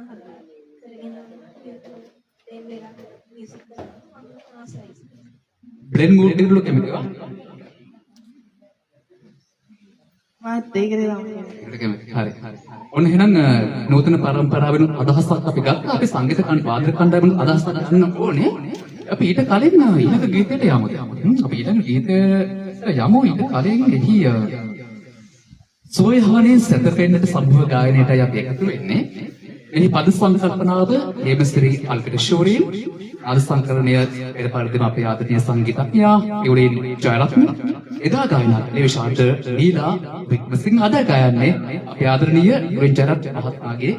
ඒ වෙලා මියුසික් ආසයි. බ්ලෙන්ඩ් මූඩ් එකකට කැමතිවා? මාත් ඒකද හරි. ඔන්න එහෙනම් නූතන පරම්පරාවෙන් අදහසක් අපි ගත්තා. අපි සංගීත වාදක කණ්ඩායමෙන් අදහසක් ගන්න ඕනේ. අපි ඊට කලින් ඊළඟ ගීතයට යමු. අපි ඊළඟ ගීතයට යමු. ඊට කලින් එහි සෝයහානේ සැතපෙන්නට සම්භව ගායනයටයි අපි එකතු වෙන්නේ. එහි පද සංකල්පනාව හේමසිරි අල්පිටශෝරී ආද සංකලනය පෙර පරිදිම අපේ ආදරණීය සංගීතඥයා යුලින් ජයරත්න එදා ගායනා කළේ විශාන්ත ලීලා වික්‍රමසිංහ අද ගායන්නේ අපේ ආදරණීය යුලින් ජයරත්න මහත්මයාගේ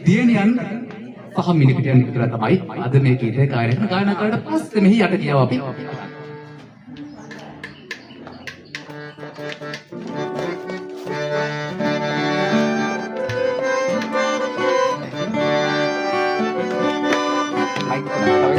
දියණියන් පහ මිනිපිටියන් විතර තමයි අද මේ ගීතය ගායනා කරලා පස්සේ මෙහි යට ගියා අපි. Thank you.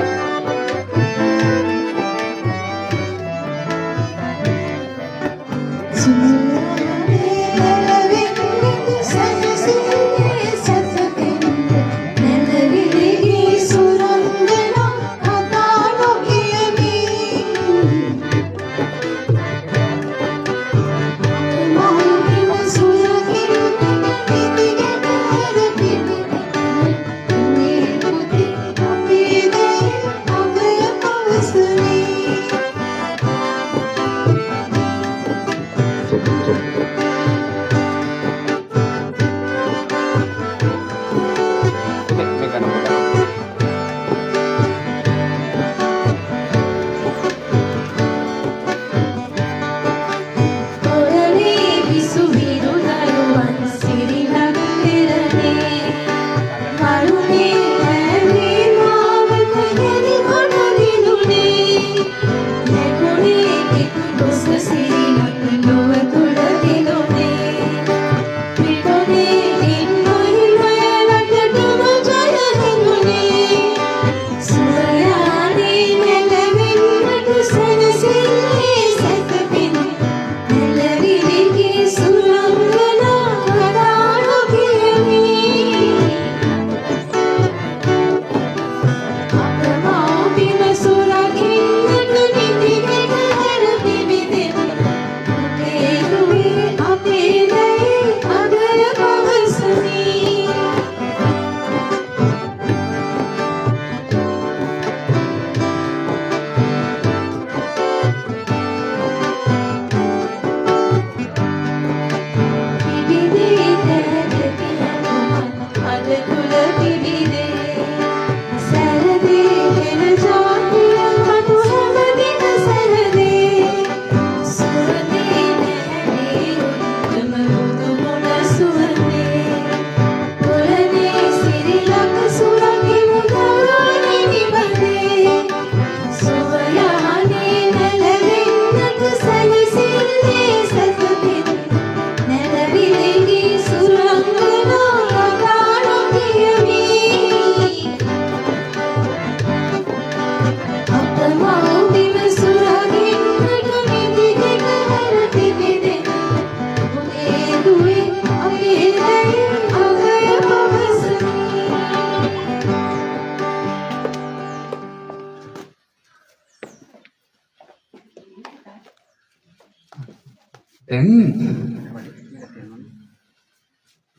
දැන්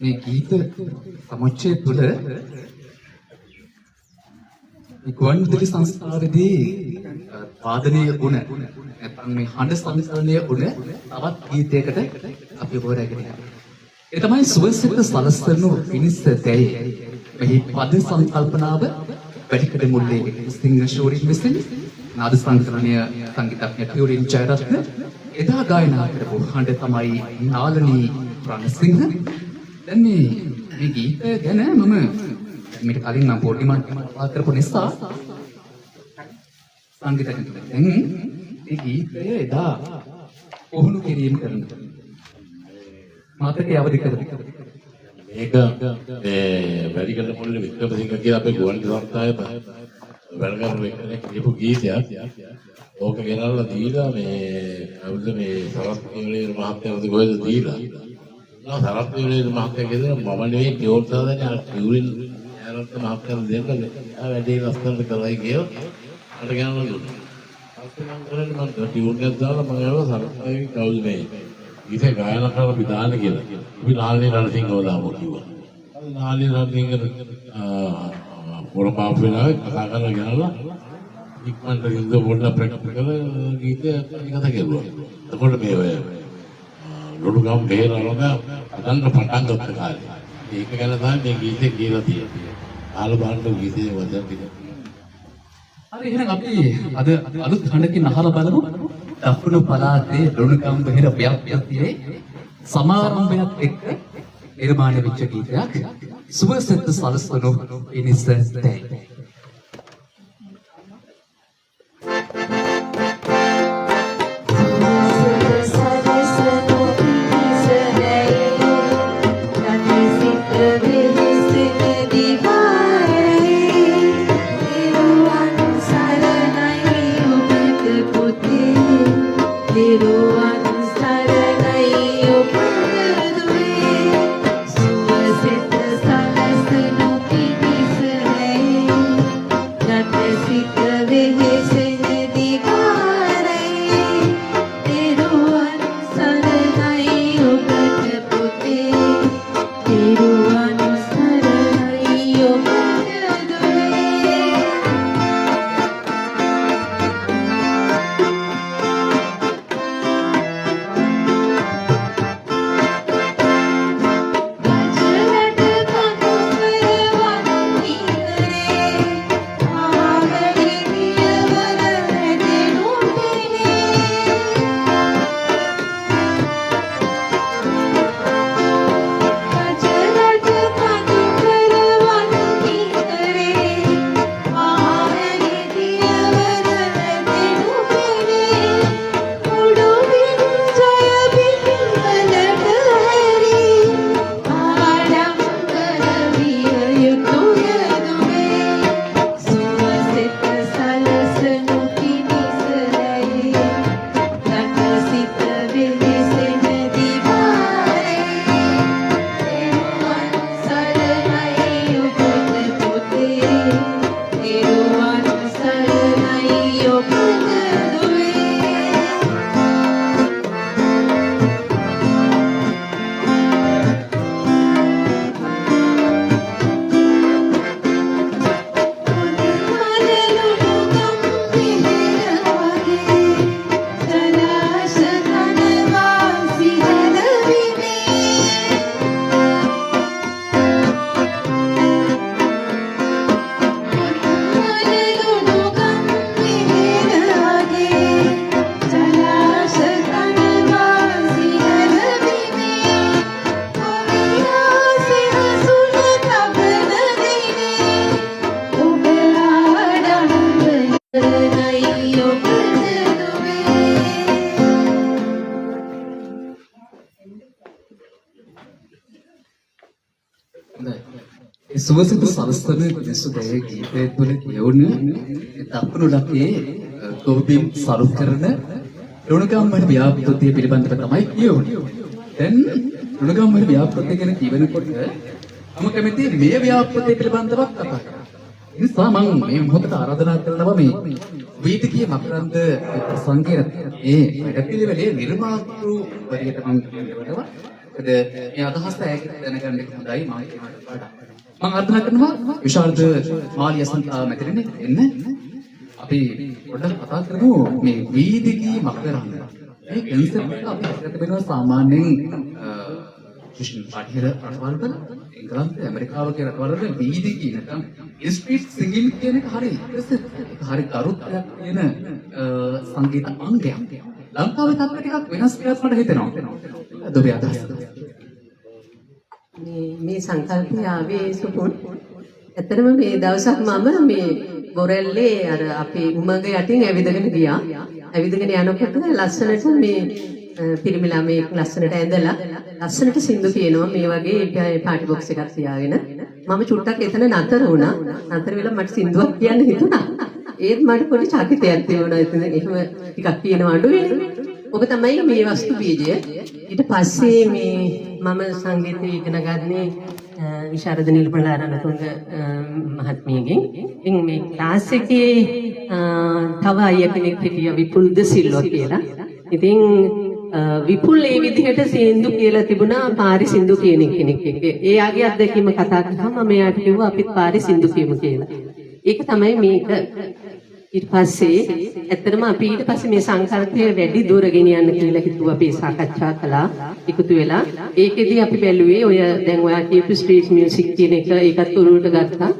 මේ ගීත සමුච්චය තුළ ගුවන්විදුලි සංස්ථාවේදී වාදනීය ගුණ නැත්නම් මේ හඬ සංකලනය ගුණ තවත් ගීතයකට අපි හොරගෙන යනවා. ඒ තමයි සුවසිත සලස්සනු පිණිස දැයි. මෙහි පද සංකල්පනාව වැඩිකඩ මුල්ලේ සිංහ ශෝරින් විසින් නාද සංකලනය සංගීතඥ ටියුරින් ජයරත්න එදා ගායනා කරපු හඬ තමයි නාලනී රණසිංහ. දැන් මේ ගීතය ගැන මම මේක කලින් නම් පොඩි මට්ටමකට කරපු නිසා සංගීතඥයෙක් දැන් මේ ගීතය එදා පුහුණු කිරීම කරනවා. මතකයේ අවදි කරගන්න. මේක වැඩිකඩ මුල්ලේ වික්‍රමසිංහ කියලා අපේ ගුවන්විදුලි සංස්ථාවේ වැඩ කරන කෙනෙක් කියපු ගීතයක්. ඕක ගෙනල්ලා දීලා අවුරුදු සරත් වීරේ මහත්තයාට කොහෙද දීලා. සරත් වීරේ මහත්තයා කියනවා මම නෙවෙයි ටියුන් සාදනේ අර ටියුරින් ආරත් මහත්තයාට දෙන්න වැඩි ලස්සනට කරයි කියලා අර ගෙනල්ලා දුන්නා. ඊපස්සේ මම කරන්නේ මම ටියුන් එකක් දාලා මම ආවා සරත් වීරේ කවුද මේ ගීතේ ගායනා කරලා විදාන කියලා. අපි නාලනී රණසිංහව දාමු කිව්වා. නාලනී රණසිංහ පොරපාප වෙලාවේ කතා කරලා ගෙනල්ලා ඉක්මනට ඉඳ පොඩ්ඩක් ප්‍රැක්ටිස් කරලා ගීතය ඉගෙන ගන්නවා. එතකොට මේ ඔය ලොඩුගම් බේරවලක අදන්න පටන් ගත්ත කාලේ. ඒක ගැන තමයි මේ ගීතේ කියලා තියෙන්නේ. ආල බලන්න ගීතේ වචන ටික. හරි එහෙනම් අපි අද අලුත් හඬකින් අහලා බලමු. දකුණු පළාතේ ලොඩුගම් බේර ව්‍යාප්තියේ සමාරම්භයක් එක්ක නිර්මාණය වෙච්ච ගීතයක් සුවසෙත් සලස්වනු පිණිස දැයි. සුවසිත සලස්වන මිනිස්සු දැයේ ගීතය තුළ කියවුණු දකුණු ලකේ තොවින් සරු කරන ලුණුගම්මන ව්‍යාපෘතිය පිළිබඳව තමයි කියවුනේ. දැන් ලුණුගම්මන ව්‍යාපෘතිය ගැන කියවනකොට මම කැමති මේ ව්‍යාපෘතිය පිළිබඳව කතා කරන්න. ඒ නිසා මම මේ මොහොතට ආරාධනා කරනවා මේ වීදිකේ මකරන්ද සංකේත ඒ වැඩපිළිවෙලේ නිර්මාතෘ වරියට මම කියනවා. මොකද මේ අදහස දැනගන්න එක හොඳයි මම කියනකට වඩා. මම අර්ථනා කරනවා විශාරද මාලිය සන්තා මැතිරෙන්නේ එන්න. අපි පොඩ්ඩක් කතා කරමු මේ වීදිකේ මකරන්ද. මේ කන්සෙප්ට් එක අපි හිතට වෙනවා සාමාන්‍යයෙන් විශේෂ පාටිර රටවල් වල ඉංග්‍රීසි ඇමරිකාව කියන රටවල් වල වීදිකේ නැත්නම් ස්ට්‍රීට් සිංගින් කියන එක හරි හරි කරුත්තක් කියන සංගීත අංගයක්. ලංකාවේ තත්ත්ව ටිකක් වෙනස් කියලා මට හිතෙනවා. අද ඔබේ අදහස. මේ සංකල්පය ආවේ සුපුන්. ඇත්තටම මේ දවසක් මම මේ බොරැල්ලේ අර අපේ උමඟ යටින් ඇවිදගෙන ගියා. ඇවිදගෙන යනකොට ලස්සනට මේ පිරිමි ළමයෙක් ලස්සනට ඇඳලා ලස්සනට සින්දු කියනවා මේ වගේ පාටි බොක්ස් එකක් තියාගෙන. මම චුට්ටක් එතන නතර වුණා. නතර වෙලා මට සින්දුවක් කියන්න හිතුණා. ඒත් මට පොඩි චකිතයක් තිබුණා. එතන එහෙම ටිකක් කියන අඩුවේනේ. ඔබ තමයි මේ වස්තු බීජය. ඊට පස්සේ මේ මම සංගීතය ඉගෙන ගන්නේ විශාරද නිල්මලාරණතුංග මහත්මියගෙන්. ඉතින් මේ ක්ලාස් එකේ තව අය කෙනෙක් හිටියා විපුල්ද සිල්වා කියලා. ඉතින් විපුල් ඒ විදිහට සින්දු කියලා තිබුණා පාරි සින්දු කියන කෙනෙක් එක්ක. එයාගේ අත්දැකීම කතා කරාම මම එයාට කිව්වා අපිත් පාරි සින්දු කියමු කියලා. ඒක තමයි මේක. ඊට පස්සේ ඇත්තටම අපි ඊට පස්සේ මේ සංකල්පය වැඩි දුර ගෙනියන්න කියලා හිතුවා අපි සාකච්ඡා කළා එකතු වෙලා. ඒකෙදී අපි බැලුවේ ඔය දැන් ඔයා කියපු ස්ට්‍රීට් මියුසික් කියන එක ඒකත් උරුවට ගත්තා.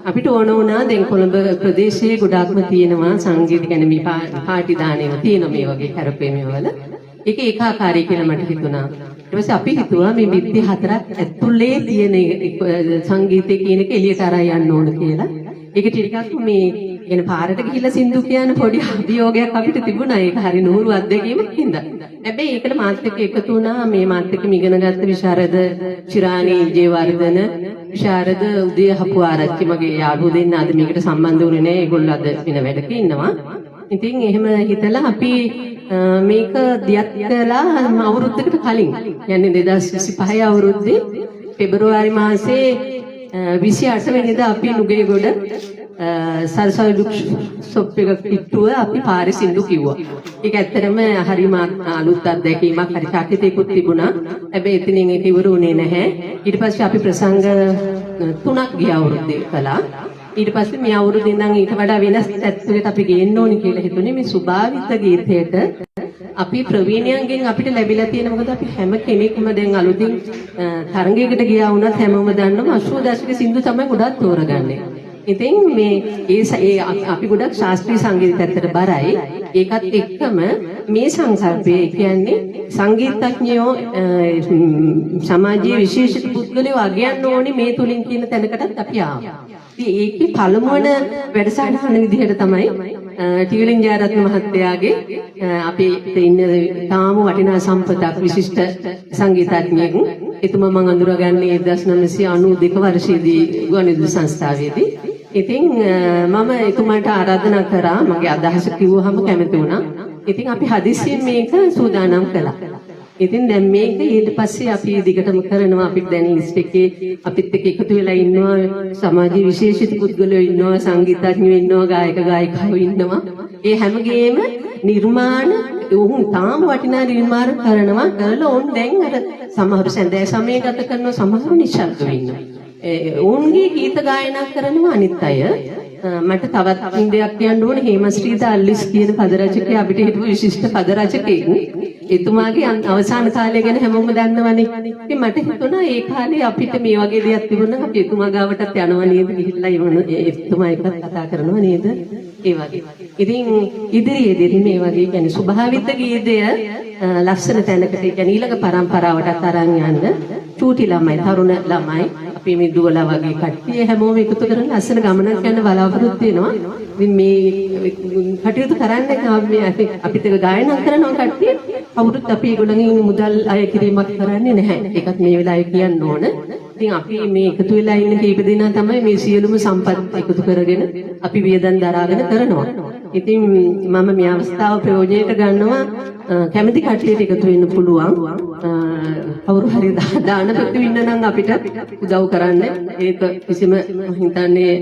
අපිට ඕන වුණා දැන් කොළඹ ප්‍රදේශයේ ගොඩාක්ම තියෙනවා සංගීත ගැන මේ පාටි දානේව තියෙන මේ වගේ කැරපේම වල. ඒක ඒකාකාරී කියලා මට හිතුණා. ඊට පස්සේ අපි හිතුවා මේ විද්‍ය හතරක් ඇතුලේ තියෙන සංගීතය කියන එක එළියට අරන් යන්න ඕන කියලා. ඒක ටිකක් මේ කියන පාරට ගිහිල්ලා සින්දු කියන පොඩි අභියෝගයක් අපිට තිබුණා. ඒක හරි නూరు අත්දැකීමක් හින්දා. හැබැයි ඒකට මාත් එක්ක එකතු වුණා මේ මාත් එක්ක ඉගෙන ගත්ත විශාරද චිරානි ජේවර්ධන විශාරද උදේ හපුආරච්චි මගේ යාළුවෝ දෙන්න අද මේකට සම්බන්ධ වුණේ නැහැ. ඒගොල්ලෝ අද වෙන වැඩක ඉන්නවා. ඉතින් එහෙම හිතලා අපි මේක දියත් කළා අවුරුද්දකට කලින්. يعني 2025 අවුරුද්දේ පෙබරවාරි මාසේ 28 වෙනිදා අපි නුගේගොඩ සරසවි බුක් ෂොප් එකක පිටුව අපි පාරි සින්දු කිව්වා. ඒක ඇත්තටම හරිම අලුත් අත්දැකීමක්. හරි චකිතයකුත් තිබුණා. හැබැයි එතනින් ඒක ඉවර වුණේ නැහැ. ඊට පස්සේ අපි ප්‍රසංග 3ක් ගිය අවුරුද්දේ කළා. ඊට පස්සේ මේ අවුරුද්දේ ඉඳන් ඊට වඩා වෙනස් තත්ත්වයකට අපි ගේන්න ඕනි කියලා හිතුනේ මේ සුභාවිත ගීතයට. අපි ප්‍රවීණයන්ගෙන් අපිට ලැබිලා තියෙන මොකද අපි හැම කෙනෙක්ම දැන් අලුතින් තරඟයකට ගියා වුණත් හැමෝම දන්නවා 80 දශකයේ සින්දු තමයි ගොඩක් තෝරගන්නේ. ඉතින් මේ ඒ අපි ගොඩක් ශාස්ත්‍රීය සංගීතයට බරයි. ඒකත් එක්කම මේ සංකල්පය කියන්නේ සංගීතඥයෝ සමාජීය විශේෂිත පුද්ගලයෝ අගයන්න ඕනේ මේ තුලින් කියන තැනකටත් අපි ආවා. ඉතින් ඒකේ පළමුවන වැඩසටහන විදිහට තමයි ටිවිලින් ජයරත්න මහත්තයාගේ අපි ඉන්න තාම වටිනා සම්පතක් විශිෂ්ට සංගීතඥයෙක්. එතුමා මම අඳුරගන්නේ 1992 වර්ෂයේදී ගුවන්විදුලි සංස්ථාවේදී. ඉතින් මම එතුමාට ආරාධනා කරා මගේ අදහස කිව්වහම කැමති වුණා. ඉතින් අපි හදිස්සියෙන් මේක සූදානම් කළා. ඉතින් දැන් මේක ඊට පස්සේ අපි දිගටම කරනවා. අපිට දැන් ලිස්ට් එකේ අපිත් එක්ක එකතු වෙලා ඉන්නවා සමාජීය විශේෂිත පුද්ගලයෝ ඉන්නවා, සංගීතඥයෝ ඉන්නවා, ගායක ගායිකාවෝ ඉන්නවා. ඒ හැමගේම නිර්මාණ උන් තාම වටිනා නිර්මාණ කරනවා. කරලා උන් දැන් අර සමහරු සඳෑ සමය ගත කරනවා, සමහරු නිශ්ශබ්දව ඉන්නවා. උන්ගේ ගීත ගායනා කරනවා අනිත් අය. මට තවත් දෙයක් කියන්න ඕනේ. හේමශ්‍රී දාල්ලිස් කියන පද රචකයා අපිට හිටපු විශිෂ්ට පද රචකයෙක්. එතුමාගේ අවසාන කාලය ගැන හැමෝම දන්නවනේ. ඉතින් මට හිතුණා ඒ කාලේ අපිට මේ වගේ දෙයක් තිබුණා අපි එතුමා ගාවටත් යනවා නේද ගිහිල්ලා එතුමා එක්කත් කතා කරනවා නේද ඒ වගේ. ඉතින් ඉදිරියේදී මේ වගේ කියන්නේ ස්වභාවිත ගීතය ලස්සන තැනකට කියන්නේ ඊළඟ පරම්පරාවටත් අරන් යන්න චූටි ළමයි, තරුණ ළමයි අපි මේ දුවලා වගේ කට්ටිය හැමෝම එකතු කරගෙන ලස්සන ගමනක් යන බලාපොරොත්තු වෙනවා. ඉතින් මේ කටයුතු කරන්නේ අපිට ගායනා කරනවා කට්ටිය. කවුරුත් අපි ඒගොල්ලන්ගෙන් මුදල් අය කිරීමක් කරන්නේ නැහැ. ඒකත් මේ වෙලාවේ කියන්න ඕන. ඉතින් අපි මේ එකතු වෙලා ඉන්න කීප දෙනා තමයි මේ සියලුම සම්පත් එකතු කරගෙන අපි වියදම් දරාගෙන කරනවා. ඉතින් මම මේ අවස්ථාව ප්‍රයෝජනයට ගන්නවා කැමති කට්ටියට එකතු වෙන්න පුළුවන්. කවුරු හරි දානපති ඉන්න නම් අපිට උදව් කරන්න. ඒක කිසිම හිතන්නේ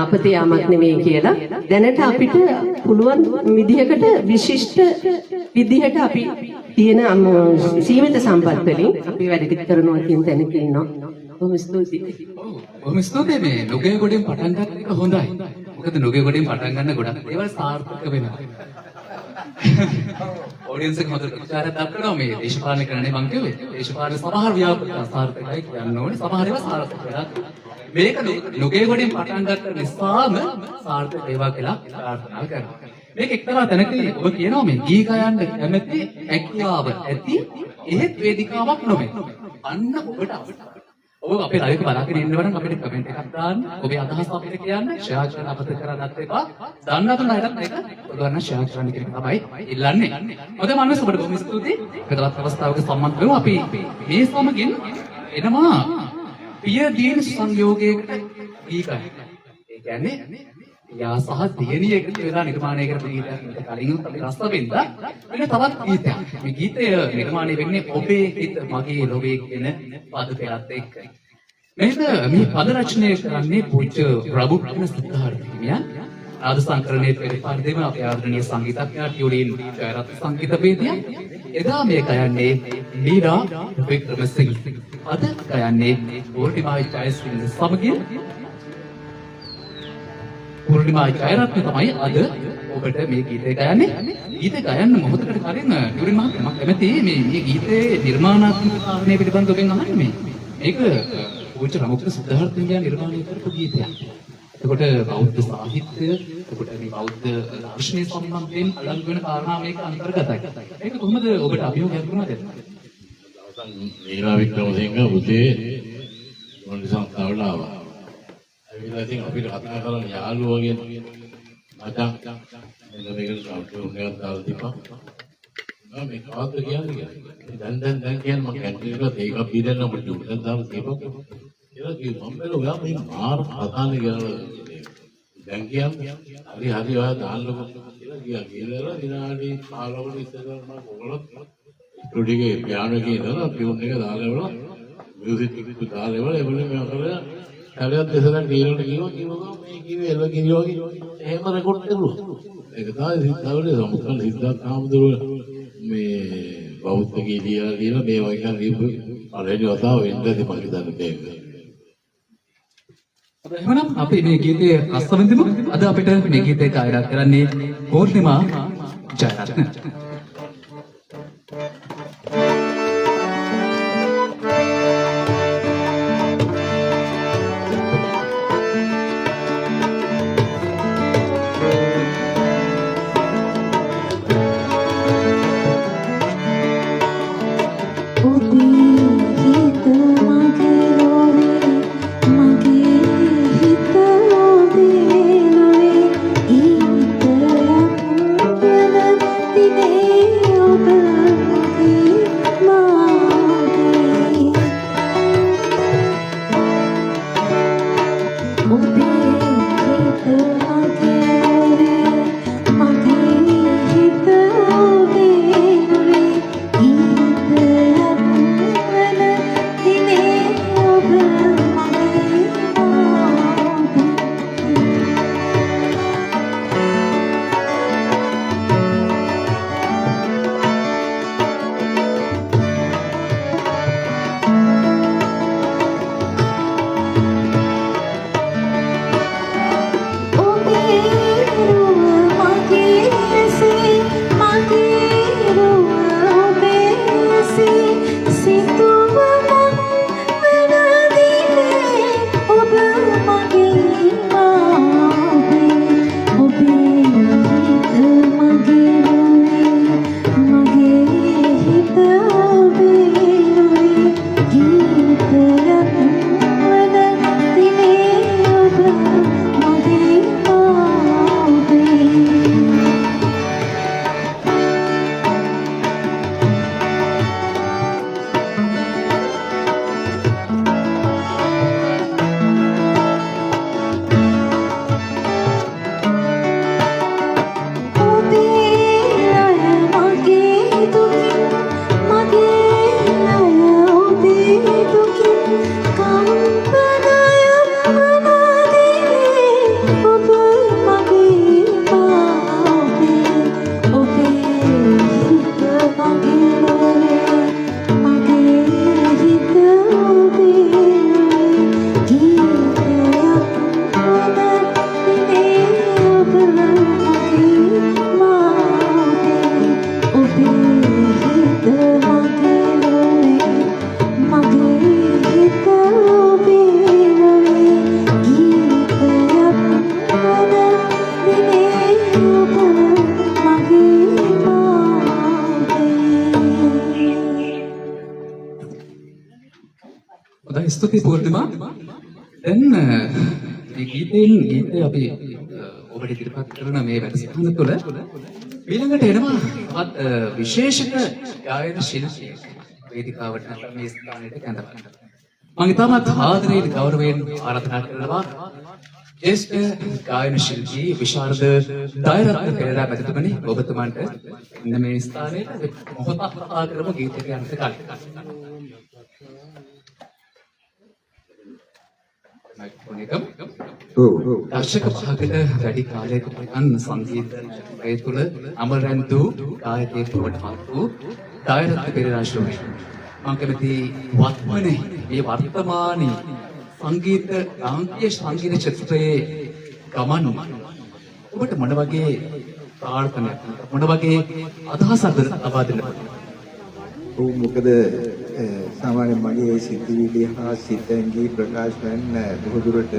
අපතේ යමක් නෙමෙයි කියලා. දැනට අපිට පුළුවන් විදිහකට විශිෂ්ට විදිහට අපි තියෙන සීමිත සම්පත් වලින් අපි වැඩ කරනවා කියන තැනක ඉන්නවා. බොහොම ස්තුතියි. බොහොම ස්තුතියි මේ නුගේ ගොඩෙන් පටන් ගන්න එක හොඳයි. මොකද නුගේ ගොඩෙන් පටන් ගන්න ගොඩක් ඒවා සාර්ථක වෙනවා. ඔඩියන්ස් එක හොඳට විචාරයක් දක්වනවා මේ දේශපාලන කරන්නේ මං කිව්වේ. දේශපාලන සමහර ව්‍යාපෘති සාර්ථකයි කියන්න ඕනේ. සමහර ඒවා සාර්ථක වෙලා මේක නුගේ ගොඩෙන් පටන් ගත්ත නිසාම සාර්ථක වේවා කියලා ප්‍රාර්ථනා කරනවා. මේක එක්තරා තැනකදී ඔබ කියනවා මේ ගී ගයන්න කැමැති හැකියාව ඇති එහෙත් වේදිකාවක් නොවේ. අන්න ඔබට ඔබ අපේ ලයිව් එක බලාගෙන ඉන්නවනම් අපිට කමෙන්ට් එකක් දාන්න. ඔබේ අදහස් අපිට කියන්න. ෂෙයා කරන්න අපතේ කරන්නත් එපා. දන්නා තුන අයටත් මේක ඔයගොල්ලන් ෂෙයා කරන්න කියන එක තමයි ඉල්ලන්නේ. හොඳයි මනස ඔබට බොහොම ස්තුතියි. වෙනවත් අවස්ථාවක සම්මත වෙමු. අපි මේ සමගින් එනවා පිය දින සංයෝගයකට ගීකයි. ඒ කියන්නේ යා සහ දියණිය එකතු වෙලා නිර්මාණය කරපු ගීතයක් මත කලින් අපි රස වෙන්දා වෙන තවත් ගීතයක්. මේ ගීතය නිර්මාණය වෙන්නේ ඔබේ හිත මගේ ලොවේ කියන පද පෙරත් එක්ක. මේක මේ පද රචනය කරන්නේ පූජ්‍ය ප්‍රබුද්ධ සිද්ධාර්ථ හිමියන්. ආද සංකරණයේ පරිපාලනයේම අපේ ආදරණීය සංගීතඥයා ටියුලින් ජයරත්න සංගීතවේදියා. එදා මේ ගයන්නේ ලීලා වික්‍රමසිංහ. අද ගයන්නේ පූර්ණිමා ජයශ්‍රී සමගින් පූර්ණිමා ජයරත්න තමයි අද ඔබට මේ ගීතය ගයන්නේ. ගීතය ගයන්න මොහොතකට කලින් ටියුලින් මහත්මයා මම කැමතියි මේ ගීතයේ නිර්මාණාත්මක කාරණේ පිළිබඳව ඔබෙන් අහන්න මේක පූජ්‍ය රමුක්ත සිද්ධාර්ථ හිමියන් නිර්මාණය කරපු ගීතයක්. එතකොට බෞද්ධ සාහිත්‍ය, එතකොට මේ බෞද්ධ දර්ශනය සම්බන්ධයෙන් අලං වෙන කාරණා මේක අන්තර්ගතයි. මේක කොහොමද ඔබට අභියෝගයක් වුණාද? ලීලා වික්‍රමසිංහ උදේ මොන සංස්ථාවල ආවා. ඇවිල්ලා ඉතින් අපිට කතා කරලා යාළුවෝ වගේ මචං මෙන්න මේකට සම්පූර්ණ එකක් දාලා තිබ්බා. මම මේ කවද්ද කියන්නේ දැන් කියන්නේ මම කැන්ටින් එකට ඒකක් බීදන්න අපිට උඩට දාලා තිබ්බා. කියලා කිව්වා මම බැලුවා ඔයා මේ මාර කතානේ කියලා දැන් කියන්නේ හරි ඔයා දාන්නකො කියලා කියලා විනාඩි 15කට ඉස්සෙල්ලා මම ඔයගොල්ලෝ ස්ටුඩියෝගේ පියානෝ එකේ ඉඳලා ටියුන් එක දාලා ඉවරලා මියුසික් එක දාලා ඉවරලා එවලේ මම කරලා හැබැයි දෙසරක් දීලා කිව්වා මේ කිව්වේ එළ කිරියෝ වගේ එහෙම රෙකෝඩ් කරුවා. ඒක තමයි සිද්ධාර්ථයේ සම්පූර්ණ සිද්ධාර්ථ ආමතුරු මේ බෞද්ධ ගීතිය කියලා මේ වගේ ලියපු පළවෙනි වතාව වෙන්නද මම හිතන්නේ මේක. එහෙනම් අපි මේ ගීතයේ රස විඳිමු. අද අපිට මේ ගීතය ගායනා කරන්නේ පූර්ණිමා ජයරත්න. Today ස්තුතියි පූර්ණිමා. දැන් මේ ගීතය අපි ඔබට ඉදිරිපත් කරන මේ වැඩසටහන තුළ ඊළඟට එනවා විශේෂක ගායන ශිල්පියෙක් වේදිකාවට මේ ස්ථානයට කැඳවන්න. මම ඉතාමත් ආදරයෙන් ගෞරවයෙන් ආරාධනා කරනවා ජ්‍යෙෂ්ඨ ගායන ශිල්පී විශාරද දයරත්න පෙරේරා මැතිතුමනි ඔබතුමන්ට ඉන්න මේ ස්ථානයට මොහොතක් කතා කරමු ගීතයක යන්නට කලින්. දර්ශක පහකට වැඩි කාලයක පටන් සංගීතය තුළ අමරැන්දු ගායකයෙක් බවට පත් වූ දයරත්න පෙරේරා ශ්‍රමණය. මම කැමති වර්තමානයේ මේ වර්තමානයේ සංගීත ලාංකීය සංගීත ක්ෂේත්‍රයේ ගමන ඔබට මොන වගේ ප්‍රාර්ථනාවක් මොන වගේ අදහසක්ද ලබා දෙන්න පුළුවන්? මොකද සාමාන්‍යයෙන් මගේ සිතිවිලි හා සිතැඟි ප්‍රකාශ වෙන දුරට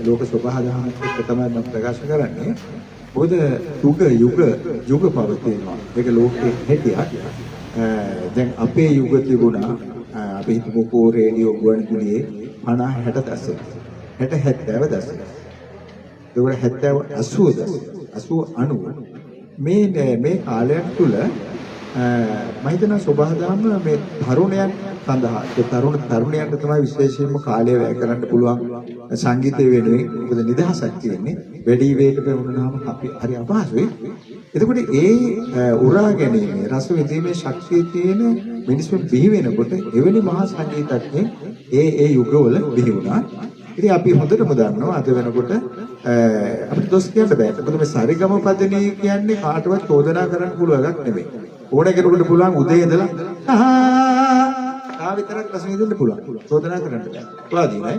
ලෝක ස්වභාව දහමත් එක්ක තමයි මම ප්‍රකාශ කරන්නේ. මොකද යුග පවතිනවා. ඒක ලෝකයේ හැටියක්. දැන් අපේ යුග තිබුණා අපි හිතමුකෝ රේඩියෝ ගුවන්විදුලියේ 50 60 දශක 60 70 දශක. ඒක 70 80 90 මේ කාලයක් තුල මම හිතන ස්වභාවයෙන්ම මේ තරුණයන් සඳහා ඒ තරුණයන්ට තමයි විශේෂයෙන්ම කාලය වැය කරන්න පුළුවන් සංගීතය වෙනුවෙන්. මොකද නිදහසක් තියෙන්නේ. වැඩි වේගයකට වුණාම අපි හරි අපහසුයි. එතකොට ඒ උරා ගැනීම රස විඳීමේ ශක්තිය තියෙන මිනිස්සුන් බිහි වෙනකොට එවැනි මහා සංගීතඥයන් ඒ යුගවල බිහි වුණා. ඉතින් අපි හොඳටම දන්නවා අද වෙනකොට අපිට දොස් කියන්න බෑ. මොකද මේ සරිගම පදනී කියන්නේ කාටවත් චෝදනා කරන්න පුළුවන් එකක් නෙමෙයි. ඕන කෙනෙකුට පුළුවන් උදේ ඉඳලා විතරක් රස විඳින්න පුළුවන්. චෝදනා කරන්න බෑ. වාදී නෑ.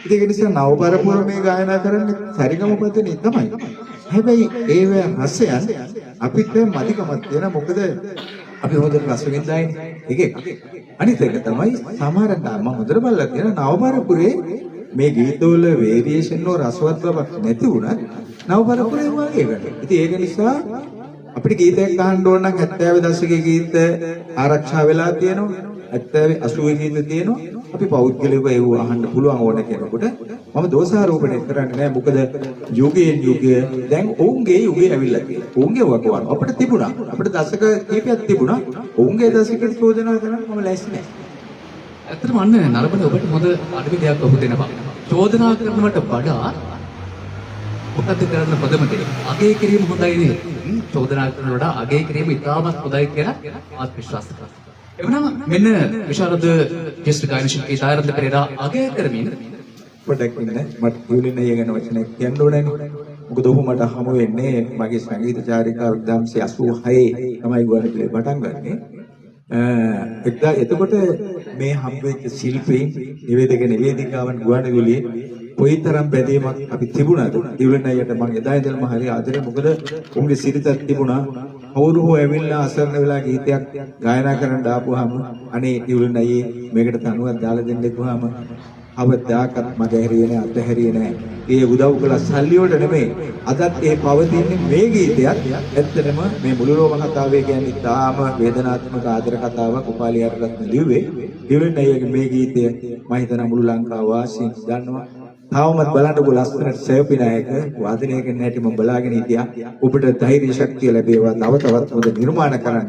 ඉතින් ඒ නිසා නවපරපුර මේ ගායනා කරන්නේ සරිගම පදනී තමයි. හැබැයි ඒව රසයන් අපිට මතිකමක් තියෙන මොකද අපි හොඳට රස විඳින්නේ ඒක. අනිත් එක තමයි සමහර මම හොඳට බලලා තියෙන නවපරපුරේ මේ ගීතවල වේරියේෂන් වල රසවත් බවක් නැති වුණත් නවපරපුරේ වගේ ගන්න. ඉතින් ඒක නිසා අපිට ගීතයක් අහන්න ඕන නම් 70 දශකයේ ගීත ආරක්ෂා වෙලා තියෙනවා. 70 80 ගීත තියෙනවා. අපි පෞද්ගලිකව ඒව අහන්න පුළුවන් ඕන කෙනෙකුට. මම දෝෂාරෝපණය කරන්නේ නැහැ. මොකද යුගයෙන් යුගය දැන් ඔවුන්ගේ යුගය ඇවිල්ලා තියෙනවා. ඔවුන්ගේ වකවාන අපිට තිබුණා. අපිට දශක කීපයක් තිබුණා. ඔවුන්ගේ දශකයට චෝදනා කරන්න මම ලෑස්ති නැහැ. ඇත්තටම අන්න නරඹන ඔබට හොඳ අඩවිදයක් ඔබ දෙනවා. චෝදනා කරනවට වඩා මොකද කරන්න පොදම දේ? අගය කිරීම හොඳයි නේද? චෝදනා කරනවට වඩා අගය කිරීම ඉතාමත් හොඳයි කියලා මාත් විශ්වාස කරනවා. එවනම් මෙන්න විශාරද ජ්‍යෙෂ්ඨ ගායන ශිල්පී දයරත්න පෙරේරා අගය කරමින් පොඩ්ඩක් ඉන්න මට කියුලින් අය ගැන වචනයක් කියන්න ඕනේ. මොකද ඔහු මට හමු වෙන්නේ මගේ සංගීත චාරිකාව 1986 තමයි ගුවන්විදුලියේ පටන් ගන්නේ. එතකොට මේ හම්බෙච්ච ශිල්පීන් නිවේදිකාවන් ගුවන්විදුලියේ කොයිතරම් බැඳීමක් අපි තිබුණාද? කියුලින් අයට මම එදා ඉඳලම හරි ආදරේ. මොකද උන්ගේ සිරිතක් තිබුණා. කවුරු හෝ ඇවිල්ලා අසරණ වෙලා ගීතයක් ගායනා කරන්න ආපුවාම අනේ කියුලින් අයේ මේකට තනුවක් දාලා දෙන්න කිව්වම අවදාකත් මගේ හැරියේ නැහැ අතහැරියේ නැහැ. ඒ උදව් කළ සල්ලි වලට නෙමෙයි. අදත් ඒ පවතින්නේ මේ ගීතයක්. ඇත්තටම මේ මුළු ලෝම කතාවේ කියන්නේ තාම වේදනාත්මක ආදර කතාවක් උපාලි ආරරත්න ලිව්වේ. කියුලින් අයගේ මේ ගීතය මම හිතනවා මුළු ලංකාව වාසීන් දන්නවා. තාමත් බලන්නකො ලස්සනට සෙවපිනායක වාදනය කරන හැටි මම බලාගෙන හිටියා. ඔබට ධෛර්ය ශක්තිය ලැබේවා. තව තවත් හොඳ නිර්මාණ කරන්න.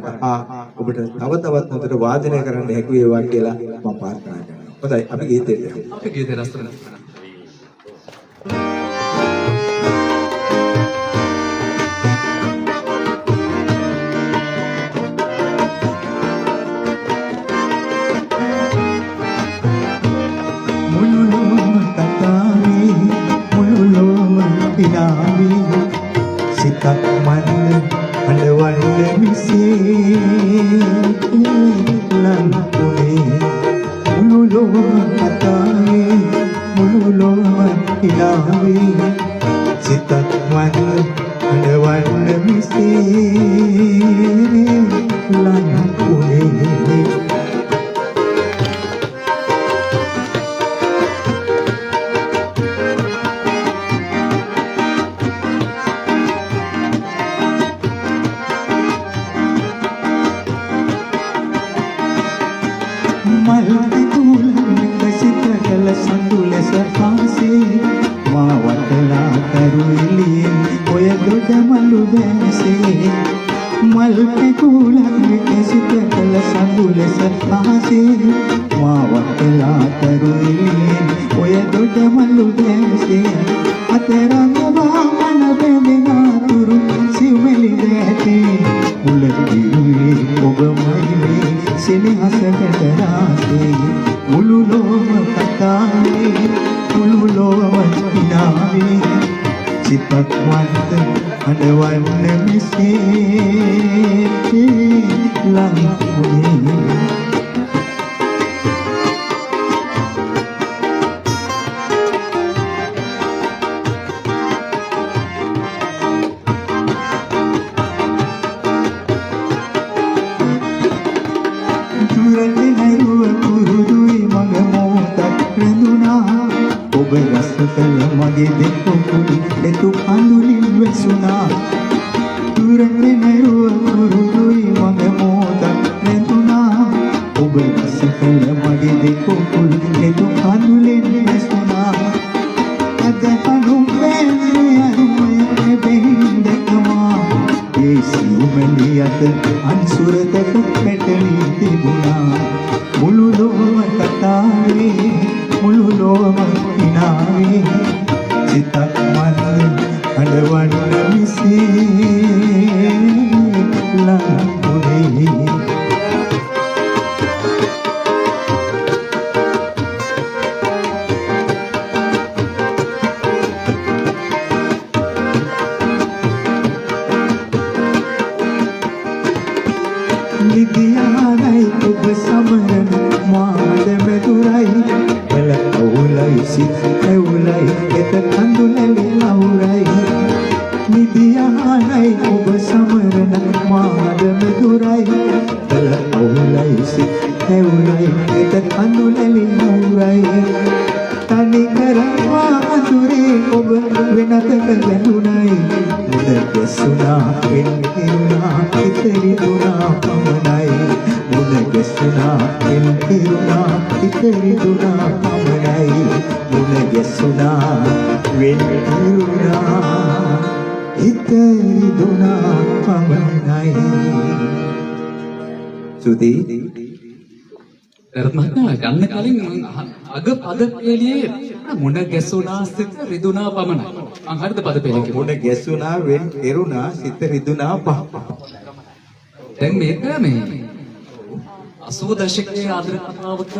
ඔබට තව තවත් හොඳට වාදනය කරන්න හැකි වේවා කියලා මම ප්‍රාර්ථනා කරනවා. හොඳයි අපි ගීතයට යමු. අපි ගීතය රස වෙනවා. සිතක් මන්ද අඬවන්න මිසේ ලංකුනේ මුළු ලොව කතාවේ මුළු ලොව ඉලාවේ සිතක් මන්ද අඬවන්න මිසේ ලංකුනේ මල්දි තුල ලැබු ලෙස පහසේ මාවටලා තරුයින් ඔය දොඩ මලු දැසේ අතරංගවා මන බැඳෙනා තුරු සිව්මෙලි දැටේ මුල කිරුවේ ඔබමයි මේ සෙනෙහස පැටරාසේ මුළු ලෝම කතාවේ මුළු ලෝම විනාවේ සිතක් වන්ත අඩවන්න මෙසේ ලංකුනේ මගේ දෙපොකුඩි එතු කඳුලින් වැසුණා දුරන්නේ නැරුව කුරුදුයි මගේ මෝදක් නැතුණා ඔබ රස කළ මගේ දෙපොකුඩි එතු කඳුලින් වැසුණා අද අනුම් බැලේ අරුමය බැහින් දැකමා ඒ සිව්මැලි අත අන්සුර දැක පැටලී තිබුණා මුළු ලෝම කතාවේ මුළු ලෝම විනාවේ සිතක් මන්ද අඩවන්න මිසේ ලංකුනේ නිදියානයි ඔබ සමරන මාද මෙතුරයි බල අවුලයි සිත් ඇවුලයි එත කඳුලැලි ලවුරයි නිදියානයි ඔබ සමරන මාද මෙතුරයි බල අවුලයි සිත් ඇවුලයි එත කඳුලැලි ලවුරයි තනි කරවා අතුරේ ඔබ වෙනතක ගැඳුනයි මුද ගැසුණා වෙන් කිරුණා ඉතිරිදුණා පමණයි මුද ගැසුණා වෙන් කිරුණා ඉතිරිදුණා පමණයි මුද ගැසුණා වෙන් කිරුණා ඉතිරිදුණා පමණයි සුදී මහත්මයා ගන්න කලින් අග පද පෙළියේ මුණ ගැසුණා සිත රිදුණා පමණයි. මං හරිද පද පෙළිය කිව්වේ? මුණ ගැසුණා වෙන් කෙරුණා සිත රිදුණා පහ. දැන් මේක මේ 80 දශකයේ ආදර කතාවක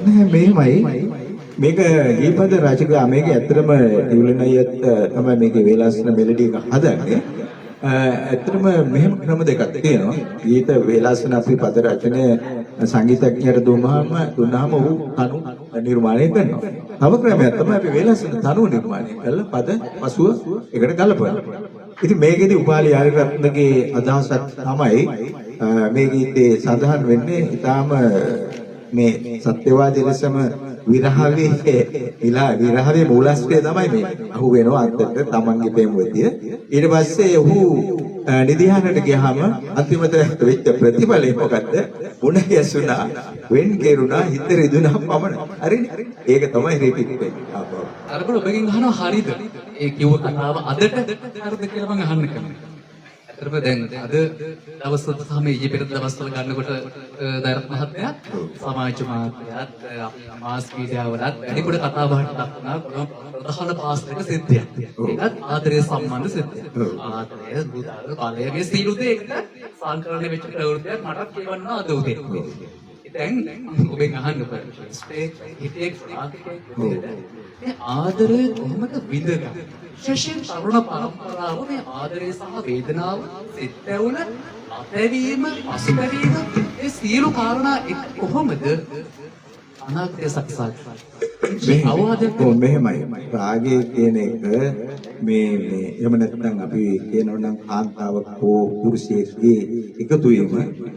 නෑ මෙහෙමයි මේක ගීපද රචකයා මේක ඇත්තටම ටියුලන් අයියත් තමයි මේකේ වේලාසන මෙලඩි එක හදන්නේ. ඇත්තටම මෙහෙම ක්‍රම දෙකක් තියෙනවා. ගීත වේලාසන අපි පද රචනය සංගීතඥයට දුන්නාම ඔහු තනු නිර්මාණය කරනවා. තව ක්‍රමයක් තමයි අපි වේලාසන තනුව නිර්මාණය කරලා පද පසුව එකට ගලපනවා. ඉතින් මේකෙදි උපාලි ආරියරත්නගේ අදහසක් තමයි මේ ගීතේ සඳහන් වෙන්නේ ඊටාම මේ සත්‍යවාදී ලෙසම විරහවේ මූලස්ත්‍රය තමයි මේ අහු වෙනවා අන්තයට තමන්ගේ ප්‍රේමවතිය. ඊට පස්සේ ඔහු නිදිහානට ගියාම අන්තිමට වෙච්ච ප්‍රතිඵලය මොකද්ද? මුණ ගැසුණා, වෙන් කෙරුණා, හිත රිදුණා පමණ. හරිනේ. ඒක තමයි රිපීට් වෙන්නේ. අරබල ඔබගෙන් අහනවා හරිද? ඒ කිව්ව කතාව අදට හරිද කියලා මම අහන්න කැමතියි. අතරම දැන් අද දවස්වල තමයි ඊයේ පෙර දවස්වල ගන්නකොට දයරත් මහත්තයා සමාජ මාධ්‍යයත් මාස් මීඩියාවලත් වැඩිපුර කතා බහට දක්වන ප්‍රධාන පාස්ත්‍රික සිද්ධියක්. ඒකත් ආදරය සම්බන්ධ සිද්ධියක්. ආදරය බුදාර බලයේ සීලු දෙක සංකලනය වෙච්ච ප්‍රවෘත්තියක් මටත් කියවන්න අද උදේ. දැන් ඔබෙන් අහන්න බෑ. ස්ටේජ් හිටේක් ආතිකේ මේ ආදරය කොහොමද විඳගන්නේ? ශෂින් තරුණ පරම්පරාව මේ ආදරය සහ වේදනාව සිත් ඇවුල අතැවීම පසුබැවීම මේ සියලු කාරණා එක් කොහොමද අනාගතය සකසා මෙහෙමයි රාගය කියන එක මේ එහෙම නැත්නම් අපි කියනවා නම් කාන්තාවක් හෝ පුරුෂයෙක්ගේ එකතු වීම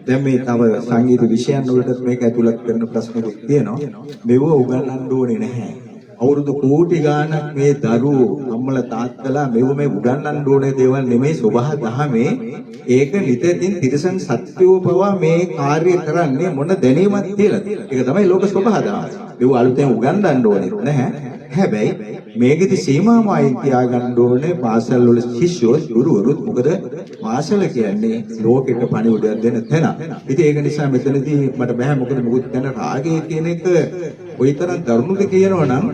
දැන් මේ තව සංගීත විෂයන් වලට මේක ඇතුළත් කරන ප්‍රශ්නකුත් තියෙනවා මෙව උගන්වන්න ඕනේ නැහැ අවුරුදු කෝටි ගාණක් මේ දරුවෝ අම්මලා තාත්තලා මෙව මේ උගන්වන්න ඕනේ දේවල් නෙමෙයි සබහා දහමේ ඒක නිතරින් තිරසන් සත්‍යව පවා මේ කාර්ය කරන්නේ මොන දැනීමක් තියලාද ඒක තමයි ලෝක සබහා දහම මෙව අලුතෙන් උගන්වන්න ඕනේ නැහැ හැබැයි මේකෙදි සීමාව අයින් තියාගන්න ඕනේ පාසල් වල ශිෂ්‍යෝ ගුරුවරුත් මොකද පාසල කියන්නේ ලෝකෙට පණිවිඩයක් දෙන තැන. ඉතින් ඒක නිසා මෙතනදී මට බෑ මොකද මොකද දැන් රාගය කියන එක කොයිතරම් දරුණුද කියනවා නම්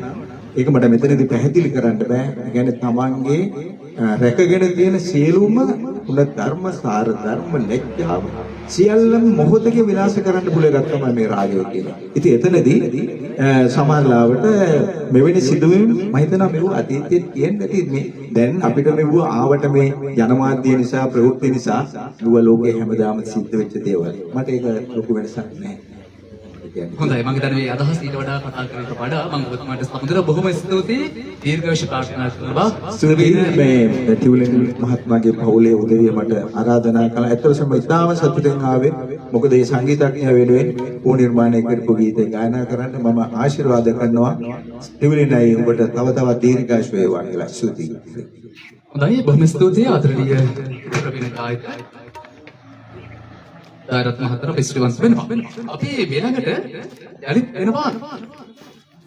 ඒක මට මෙතනදී පැහැදිලි කරන්න බෑ. ඒ කියන්නේ තමන්ගේ රැකගෙන තියෙන සියලුම උන ධර්ම සාර ධර්ම ලැජ්ජාව සියල්ලම මොහොතක විනාශ කරන්න පුළුවන් එකක් තමයි මේ රාගය කියන්නේ. ඉතින් එතනදී සමහරවිට මෙවැනි සිදුවීම් මම හිතනවා මේව අතීතයේ කියන්නේ නැති මේ දැන් අපිට මෙව ආවට මේ ජනමාධ්‍ය නිසා ප්‍රවෘත්ති නිසා දුව ලෝකේ හැමදාම සිද්ධ වෙච්ච දේවල්. මට ඒක ලොකු වෙනසක් නැහැ. හොඳයි මම හිතන්නේ මේ අදහස් ඊට වඩා කතා කරන්නට වඩා මම ඔබතුමාට සමුදර බොහොම ස්තුතියි දීර්ඝායුෂ ප්‍රාර්ථනා කරනවා. මේ ටියුලින් මහත්මයාගේ පවුලේ උදවිය මට ආරාධනා කළා. ඇත්තටම ඉතාම සතුටින් ආවේ. මොකද මේ සංගීතඥයා වෙනුවෙන් ඕ නිර්මාණය කරපු ගීතය ගායනා කරන්න මම ආශිර්වාද කරනවා. ටියුලින් අය ඔබට තව තවත් දීර්ඝායුෂ වේවා කියලා ස්තුතියි. හොඳයි බොහොම ස්තුතියි ආදරණීය ප්‍රවීණ ගායක දායරත් මහත්තයා පිස්ටිවන්ස් වෙනවා. අපි ඊළඟට යලිත් වෙනවා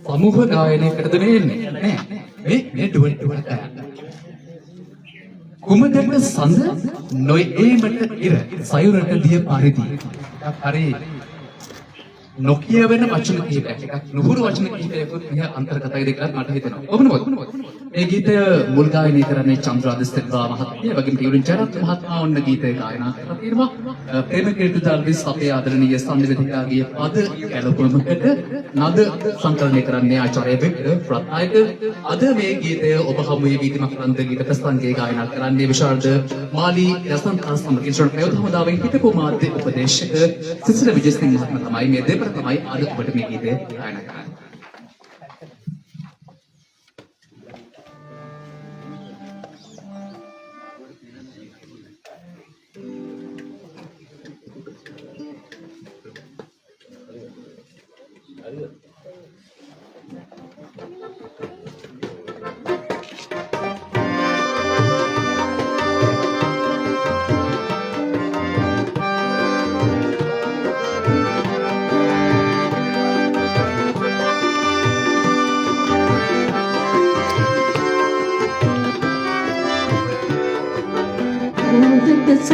සමූහ ගායනයකටද මේ එන්නේ නෑ මේ ඩුවට් කුමදක සඳ නොයේමට ඉර සයුරට දිය පරිදි හරි නොකිය වෙන වචන කිහිපයක් එකක් නුහුරු වචන කිහිපයකුත් මෙහි අන්තර්ගතයි දෙකක් මට හිතෙනවා. ඔබනොත් මේ ගීතය මුල් ගායනය කරන්නේ චන්ද්‍රාද සිල්වා මහත්මිය වගේම ටියුලින් චරත් මහත්මයා ඔන්න ගීතය ගායනා කරලා තියෙනවා. ප්‍රේමකීර්ති දල්විස් අපේ ආදරණීය සංවිධායකගේ පද ගැලපුමකට නද සංකලනය කරන්නේ ආචාර්ය වික්ටර් ප්‍රත්නායක. අද මේ ගීතය ඔබ හමුවේ වීදිමක් රන්ද ගීත ප්‍රස්තංගයේ ගායනා කරන්නේ විශාරද මාලි යසන්තා සමගින් ශ්‍රවණ ප්‍රයෝධමදාවෙන් හිටපු මාධ්‍ය උපදේශක සිසිල විජේසිංහ මහත්මයා තමයි මේ දෙපළ තමයි අද ඔබට මේ ගීතය ගායනා කරන්නේ. Yes, I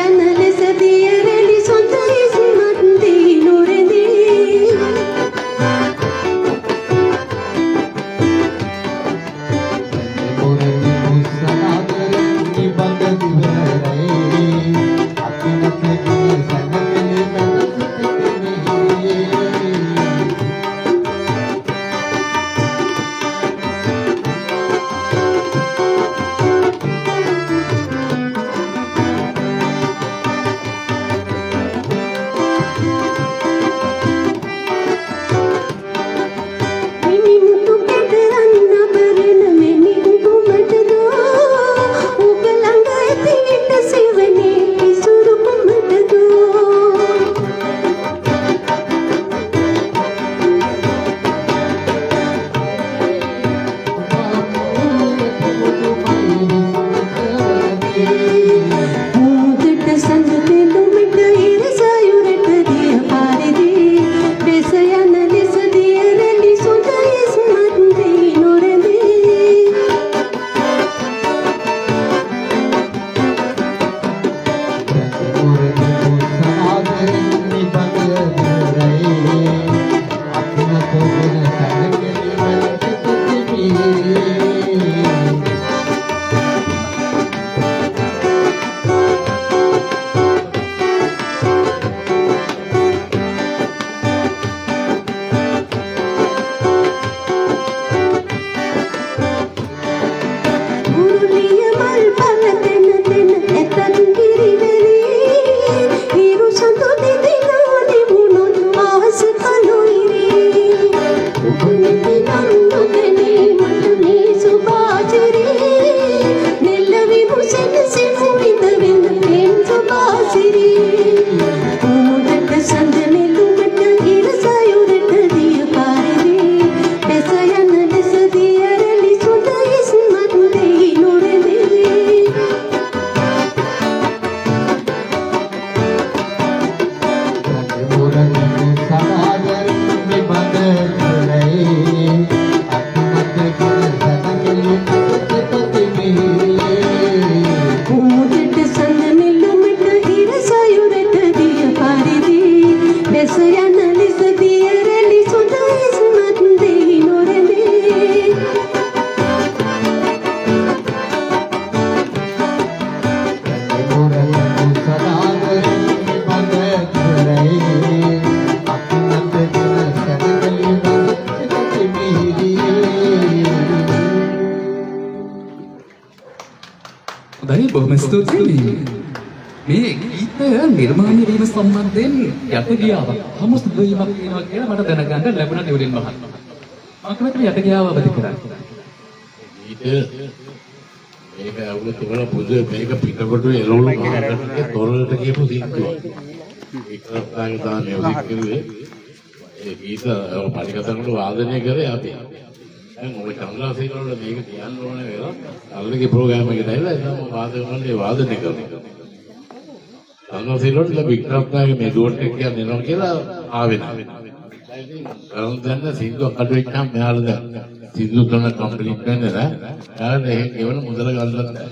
am a little ऊँट संग निलुमट हिर सायुरट दिया पारिदी बेसया नलिस दिया रेली सुदाई सुमत देही नोरे में හොඳයි බොහොම ස්තුතියි මේ ගීතය නිර්මාණය වීම සම්බන්ධයෙන් යටගියාවක් හමුස්තුවීමක් වෙනවා කියලා මට දැනගන්න ලැබුණා නිවලින් මහත්මයා. මම කැමතියි යටගියාව අවදි කරන්න. ගීතය මේක අවුල තිබුණ පුදු මේක පිටකොටු එළවලු මාර්ගයේ තොරලට කියපු සින්දුවක්. ඒකටාගේ තමයි මියුසික් කරුවේ. ඒ ගීත පරිකතනවල වාදනය කරේ අපි. දැන් ඔය චන්ද්‍රසේකර වල මේක කියන්න ඕනේ වෙලා අල්ලගේ ප්‍රෝග්‍රෑම් එකට ඇවිල්ලා එතනම වාදනවල වාදනය කරනවා. චන්ද්‍රසේකර වල වික්‍රම්නාගේ මේ දුවට කියන්නේ නෝ කියලා ආවේ නැහැ. දැන් සින්දුවක් අඩු වෙච්චාම මෙයාලා දැන් සින්දු කරන කම්ප්ලීට් වෙන්නේ නැහැ. යාළුවා ඒක කෙවල මුදල ගන්නත් නැහැ.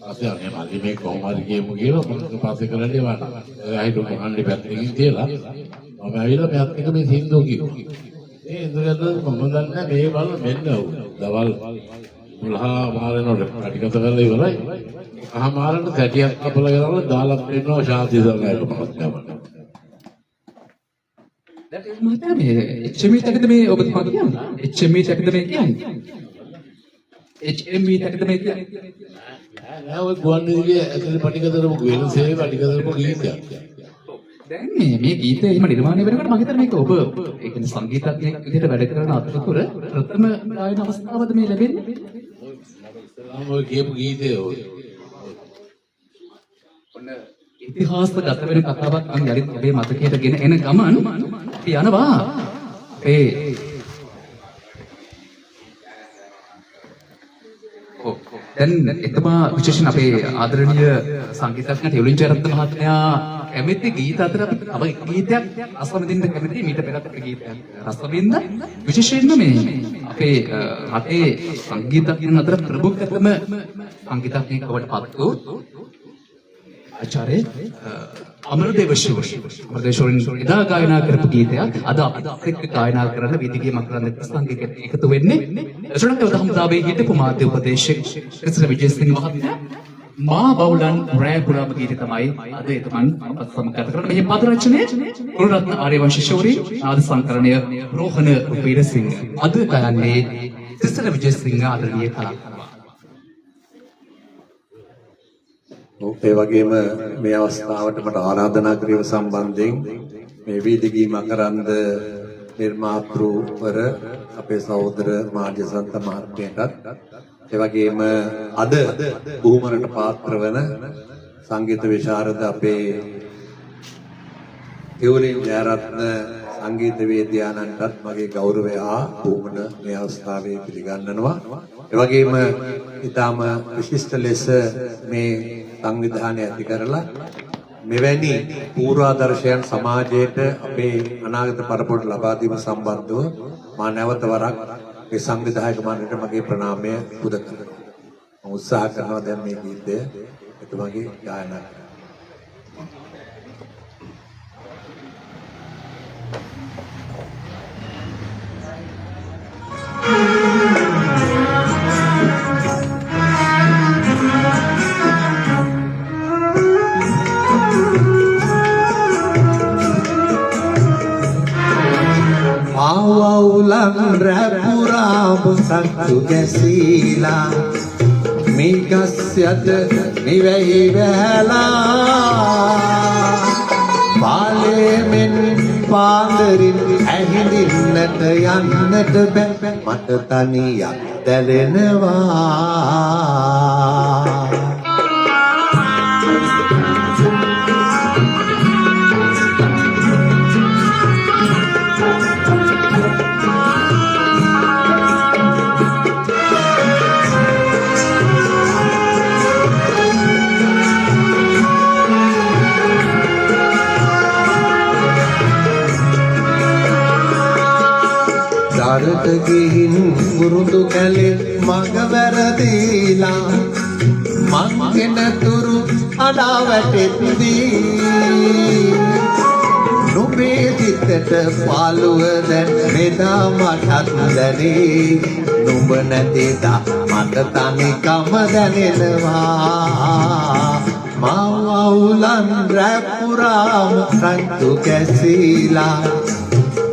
අපි අනේ මල්ලි මේ කොහොම හරි කියමු කියලා මොකද පස්සේ කරන්නේ වාට. ඒයි දුක අහන්නේ පැත්තකින් තියලා මම ඇවිල්ලා මෙයාත් එක මේ සින්දුව කිව්වා. ඒ ඉඳගත්ත මම දන්නේ මේ බල මෙන්න දවල් 12 මාරේනොට කටිගත කරලා ඉවරයි. අහමාරට සැටියක් කපලා ගලවලා දාලා දෙනවා ශාන්ති සර්ණයට මහත්මයාට. මහත්තයා මේ HME තකද මේ ඔබතුමා කියන්නේ? HME තකද මේ කියන්නේ? HME තකද මේ කියන්නේ? නෑ ඔය ගුවන් විදුලියේ ඇතුලේ පටිගතරම වෙනසේ පටිගතරම ගීතයක්. දැන් මේ ගීතය එහෙම නිර්මාණය වෙනකොට මම හිතන්නේ මේක ඔබ ඒ කියන්නේ සංගීතඥයෙක් විදිහට වැඩ කරන අතරතුර ප්‍රථම ගායන අවස්ථාවද මේ ලැබෙන්නේ? ඔය කියපු ගීතය ඔය. ඔන්න ඉතිහාසගත වෙන කතාවක් මම යලිත් ඔබේ මතකයට ගෙන එන ගමන් අපි යනවා ඒ දැන් එතුමා විශේෂයෙන් අපේ ආදරණීය සංගීතඥ ටෙලින් ජයරත්න මහත්මයා කැමති ගීත අතර අපි ගීතයක් රසවිඳින්න කැමති මීට පෙරත් ගීතයක් රසවිඳ විශේෂයෙන්ම මේ අපේ රටේ සංගීතඥයන් අතර ප්‍රමුඛතම සංගීතඥයෙක් බවට පත් වූ ආචාර්ය අමරදේව ශිවරි එදා ගායනා කරපු ගීතයක් අද අපිත් එක්ක ගායනා කරන වේදිකේ මකරන්ද සංගීතයට එකතු වෙන්නේ ශ්‍රී ලංකාවේ දහම්දාවේ හිටපු මාධ්‍ය උපදේශක ක්‍රිස්න විජේසිංහ මහත්මයා මා බවුලන් රෑ පුරාම ගීතය තමයි අද එතුමන් අපත් සමගත කරන මේ පද රචනය ගුණරත්න ආර්යවංශ ශෞරි නාද සංකලනය රෝහණ වීරසිංහ අද ගයන්නේ ක්‍රිස්න විජේසිංහ ආදරණීය කලාකාරයා. ඒ වගේම මේ අවස්ථාවට මට ආරාධනා කිරීම සම්බන්ධයෙන් මේ වීදිකී මකරන්ද නිර්මාතෘවර අපේ සහෝදර මාධ්‍යසන්ත මහත්මයාටත් ඒ වගේම අද බුහුමරට පාත්‍ර වන සංගීත විශාරද අපේ ටියුලින් ජයරත්න සංගීතවේදියාණන්ටත් මගේ ගෞරවය හා බුහුමන මේ අවස්ථාවේ පිළිගන්වනවා. ඒ වගේම ඊටාම විශිෂ්ට ලෙස මේ සංවිධානය ඇති කරලා මෙවැනි පූර්වාදර්ශයන් සමාජයට අපේ අනාගත පරපුරට ලබා දීම සම්බන්ධව මා නැවත වරක් මේ සංවිධායක මණ්ඩලයට මගේ ප්‍රණාමය පුද කරනවා. මම උත්සාහ කරනවා දැන් මේ ගීතය එතුමාගේ ගායනා කරන්න. Awaulan rapurab saktu gasila migasyad nivei vela pale men paandarin ඇහිඳින්නට යන්නට බෑ මට තනියක් දැලෙනවා දරට ගිහින් පුරුදු කැලේ මග වැරදීලා මං ගෙනතුරු අඩා වැටෙද්දී නුඹේ සිතට පාළුව දැන් මෙදා මටත් දැනේ නුඹ නැතිදා මට තනිකම දැනෙනවා මව අවුලන් රැපුරාම රන්තු කැසීලා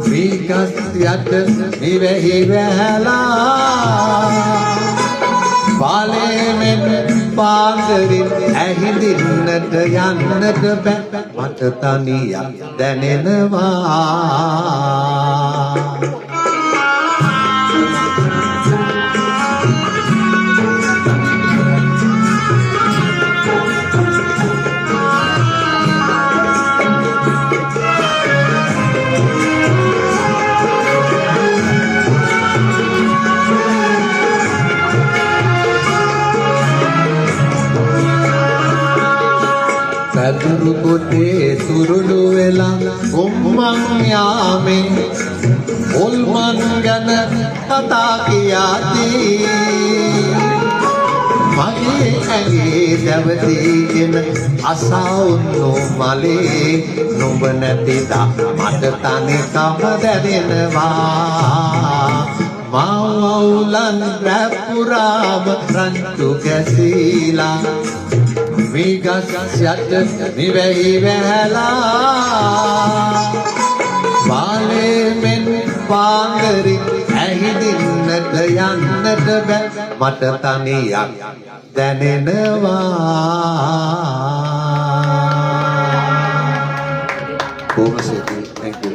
විගස් යට නිවෙහි වැහැලා පාලෙමෙන් පාන්දරින් ඇහිඳින්නට යන්නට බෑ මට තනියක් දැනෙනවා පැදුරු කොටේ තුරුළු වෙලා උම්මන් යාමේ උල්මන් ගැන කතා කියාදී මගේ ඇඟේ දැවදීගෙන අසවුන්නු මලේ නුඹ නැතිදා මට තනිකම දැනෙනවා මවුලන් රැපුරාම රන්තු කැසීලා විගස් යට නිවෙහි වැහැලා පාලෙමෙන් පාන්දරින් ඇහිඳින්නට යන්නට බෑ මට තනියක් දැනෙනවා බොහොම ස්තුතියි thank you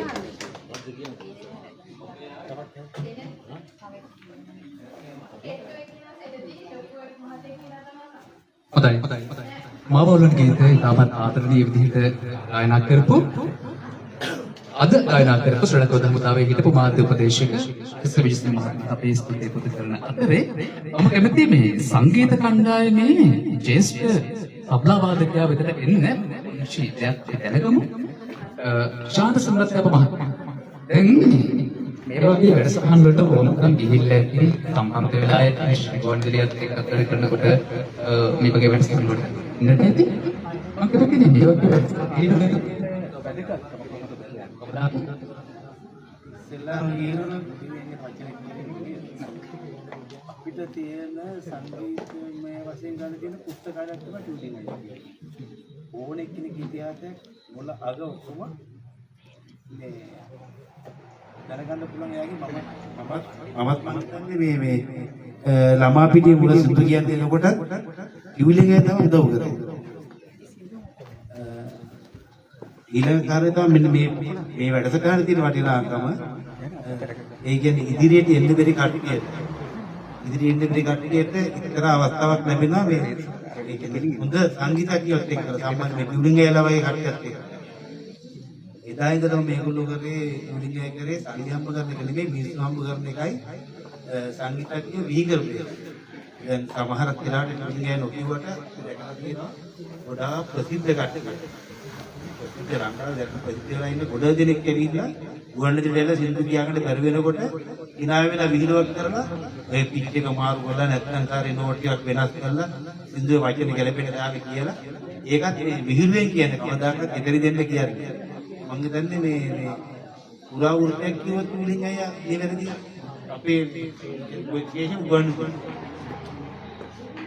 හොඳයි මාවලන් ගීතය ඉතාමත් ආදරණීය විදිහට ගායනා කරපු අද ගායනා කරපු ශ්‍රී ලංකා දහමුතාවේ හිටපු මාධ්‍ය උපදේශක විශ්වවිද්‍යාල මහත්මයා අපේ ස්තුතිය පුද කරන අතරේ මම කැමති මේ සංගීත කණ්ඩායමේ ජ්‍යෙෂ්ඨ තබ්ලා වාදකයා වෙතට එන්න ශීතයක් දැනගමු ශාන්ත සම්රත්නප මහත්මයා දැන් මේ වගේ වැඩසටහන් වලට ඕනතරම් ගිහිල්ලා ඇති සම්බන්ධ වෙලා ඇති ශ්‍රීගෝන්දලියත් එක්ක කතා කරනකොට මේ වගේ වැඩසටහන් වලට ඉන්න නැති මම කියන්නේ මේ වගේ වැඩසටහන් අපිට තියෙන සංගීතමය වශයෙන් ගන්න තියෙන පුස්තකාලයක් තමයි ටූටින් එක. ඕනෙක් කෙනෙක් ඉතිහාසයක් මොළ අග ඔක්කොම මේ දැනගන්න පුළුවන් යාගේ මමත් හිතන්නේ මේ ළමා පිටියේ මුල සුදු කියන්නේ එනකොට කිවිලෙන් තමයි උදව් කරන්නේ. ඊළඟ කාර්යය තමයි මෙන්න මේ වැඩසටහනේ තියෙන වටිනාකම. ඒ කියන්නේ ඉදිරියට එන්න බැරි කට්ටියට ඉදිරියට එන්න බැරි කට්ටියට ඉතර අවස්ථාවක් ලැබෙනවා මේ ඒ කියන්නේ හොඳ සංගීතඥයොත් එක්ක සාමාන්‍ය මේ කිවිලෙන් ඇයලා වගේ කට්ටියත් එක්ක. එදා ඉඳලා මේගොල්ලෝ කරේ මුලින්ම කරේ සංගීත හම්බ කරන එක නෙමෙයි මිනිස්සු හම්බ කරන එකයි සංගීතඥයෝ විහි කරපේ. දැන් සමහරක් වෙලාවට මුලින්ම නොකියුවට දැකලා තියෙනවා ගොඩාක් ප්‍රසිද්ධ කට්ටිය. ප්‍රසිද්ධ රංගන දැන් ප්‍රසිද්ධලා ඉන්න ගොඩ දෙනෙක් ඇවිල්ලා ගුවන්විදුලියට සින්දු කියාගෙන බැරි වෙනකොට ඉනාව වෙලා විහිළුවක් කරලා ඒ පිච් එක මාරු කරලා නැත්නම් කාරේ නෝට් ටිකක් වෙනස් කරලා සින්දුවේ වචන ගැලපෙන දාවේ කියලා ඒකත් මේ විහිළුවෙන් කියන්නේ කවදාකවත් ඉදිරි දෙන්න කියන්නේ. මම හිතන්නේ මේ පුරා වෘත්තයක් කිව්වොත් මුලින් අය මේ වැරදි අපේ විශේෂ උගන්වන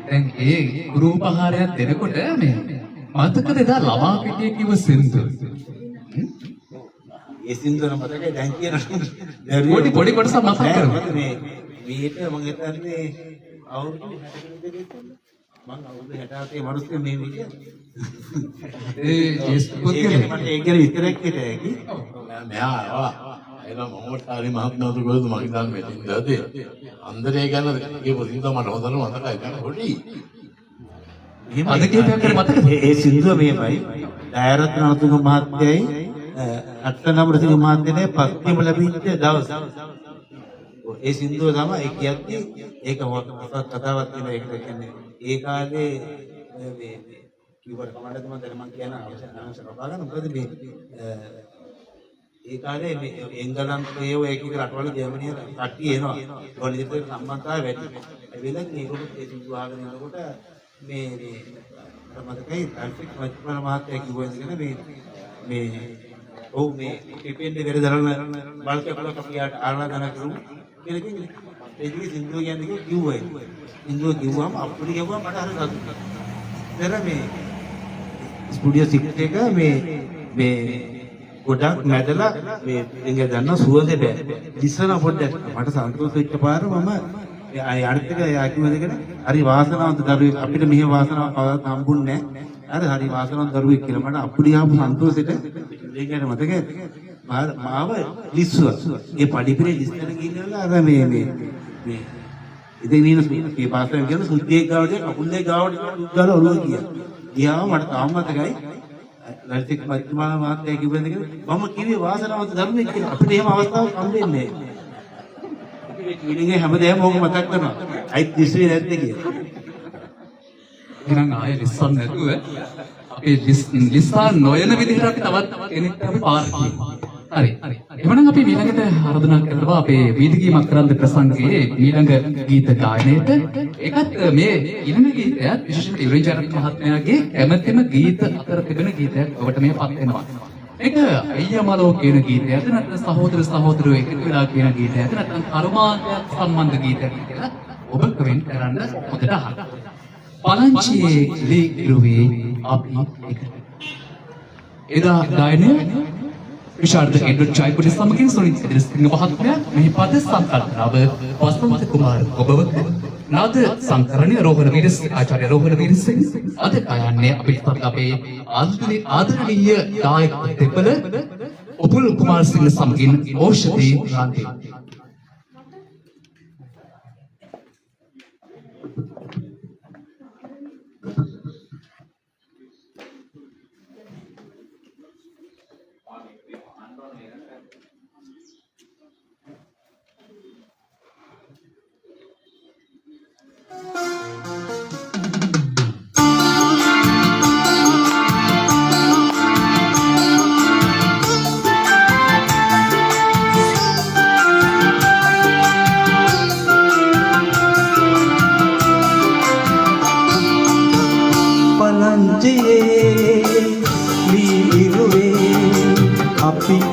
දැන් ඒ ගුරු උපහාරයක් දෙනකොට මේ මතකද එදා ළමා පිටියේ කිව්ව සින්දු ඒ සින්දුව මතකයි දැන් කියන පොඩි කොටසක් මතක කරමු මේ මේක මම හිතන්නේ අවුරුදු 60 මම අවුරුදු 67 මනුස්සය මේ විදිය ඒ ජේස්පොත් කියන්නේ මට ඒක ගැන විතරක් හිතේ කි මෙහා ආවා එනම් මොහොමඩ් ආලි මහත්මයාට ගොඩද මම හිතන්නේ මේ දින්දාදී අන්දරේ ගැන කියපු සින්දුව මට හොඳට මතකයි දැන් පොඩි අද කීපයක් කර මතකද ඒ සින්දුව මේමයි ඩයරත් නතුංග මහත්තයයි අට්ටනම්බරසිංහ මහත්තයනේ පස්තිම ලැබිච්ච දවස් ඒ සින්දුව තමයි ඒ කියන්නේ ඒක මොකක්ද කතාවක් කියන එකට කියන්නේ ඒ කාලේ මේ කිව්වට කමඩ තමයි දැන් මම කියන අවශ්‍ය ලබා ගන්න මොකද මේ ඒ කාලේ මේ එංගලන්තයේ ඔය එක රටවල ජර්මනිය කට්ටිය එනවා. ගොඩිට සම්බන්ධතාවය වැඩි. ඒවෙලක් මේගොල්ලෝ ඒ සිංදු අහගෙන යනකොට මේ මතකයි ට්‍රැෆික් මච්චමල මහත්තයා කිව්වා ඉතින් මේ ඔව් මේ පිපෙන්නේ වෙර දරන බලකපලක් අපි ආරාධනා කරමු කියලා කිව්වේ. ඒ දිගේ සිංදු කියන්නේ කිව්වා. සිංදු කිව්වම අපිට කියවුවා මට අර සතුටුයි. පෙර මේ ස්ටුඩියෝ 6 එක මේ ගොඩක් මැදලා මේ ඉංග ගන්න සුවඳ බෑ. ඉස්සන පොඩ්ඩක් මට සන්තෝෂ වෙච්ච පාර මම අනිත් එක යාකිමදගෙන හරි වාසනාවන්ත දරුවෙක් අපිට මෙහෙම වාසනාවක් කවදාවත් හම්බුන්නේ නැහැ. හරි වාසනාවන්ත දරුවෙක් කියලා මට අප්පුඩි ආපු සන්තෝෂෙට ඒ කියන්නේ මතකයි. මාව ලිස්සුවා. ඒ පඩිපිරේ ලිස්සන ගිහිල්ලා අර මේ ඉතින් මේ පාස්ටර් කියන සුද්ධියේ ගාවට කකුල්ලේ ගාවට ගාලා ඔළුව ගියා. ගියාම මට තාම මතකයි. ලලිත මත්මාල මහත්තයා කිව්වද කියලා මම කිව්වේ වාසනාවන්ත දරුවෙක් කියලා. අපිට එහෙම අවස්ථාවක් හම්බෙන්නේ නැහැ. මේ කීලිගේ හැමදේම ඕක මතක් කරනවා. අයිත් දිස්වේ නැද්ද කියලා. එහෙනම් ආයෙ ලිස්සන් නැතුව අපි ලිස්සා නොයන විදිහට අපි තවත් කෙනෙක්ට අපි පාර කියනවා. හරි. එවනම් අපි ඊළඟට ආරාධනා කරනවා අපේ වීදිකීමක් කරන්න ප්‍රසංගයේ ඊළඟ ගීත ගායනයේට ඒකත් මේ ඊළඟ ගීතයත් විශේෂයෙන් ඉරිජාරත් මහත්මයාගේ කැමැතිම ගීත අතර තිබෙන ගීතයක් ඔබට මේ පත් වෙනවා. ඒක අයියමලෝ කියන ගීතයක්ද නැත්නම් සහෝදර සහෝදරයෝ එකතු වෙලා කියන ගීතයක්ද නැත්නම් කර්මාන්තයක් සම්බන්ධ ගීතයක්ද කියලා ඔබ කමෙන්ට් කරන්න හොඳට අහන්න. පලංචියේ ලීගිරුවේ අපි එකට. එදා ගායනය විශාරද එඩ්වඩ් ජයපුරි සමගින් සොනිත් සිරිසිංහ මහත්මයා මෙහි පද සංකල්පනාව වසන්ත කුමාර ඔබවත නාද සංකරණය රෝහණ වීරසිංහ ආචාර්ය රෝහණ වීරසිංහ අද ගායන්නේ අපිට අපේ ආදරණීය ගායක දෙපළ උපුල් කුමාරසිංහ සමගින් ඕෂධි රාන්දේ.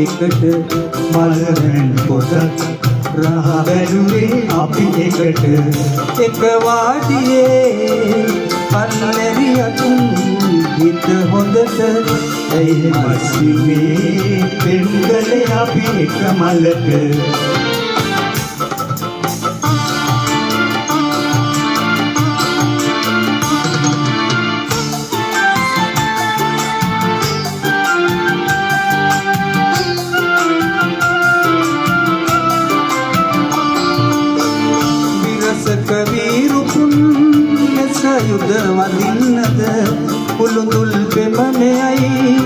එකට මලරන් පොතක් රහ බැලුවේ අපි එකට එක වාඩියේ පල්ලෙරියතුන් හිත හොඳට ඇයි මස්සිමේ පෙන්ගලේ අපි එක මලක යුද වදින්නද පුළුඳුල් පෙමනෙයි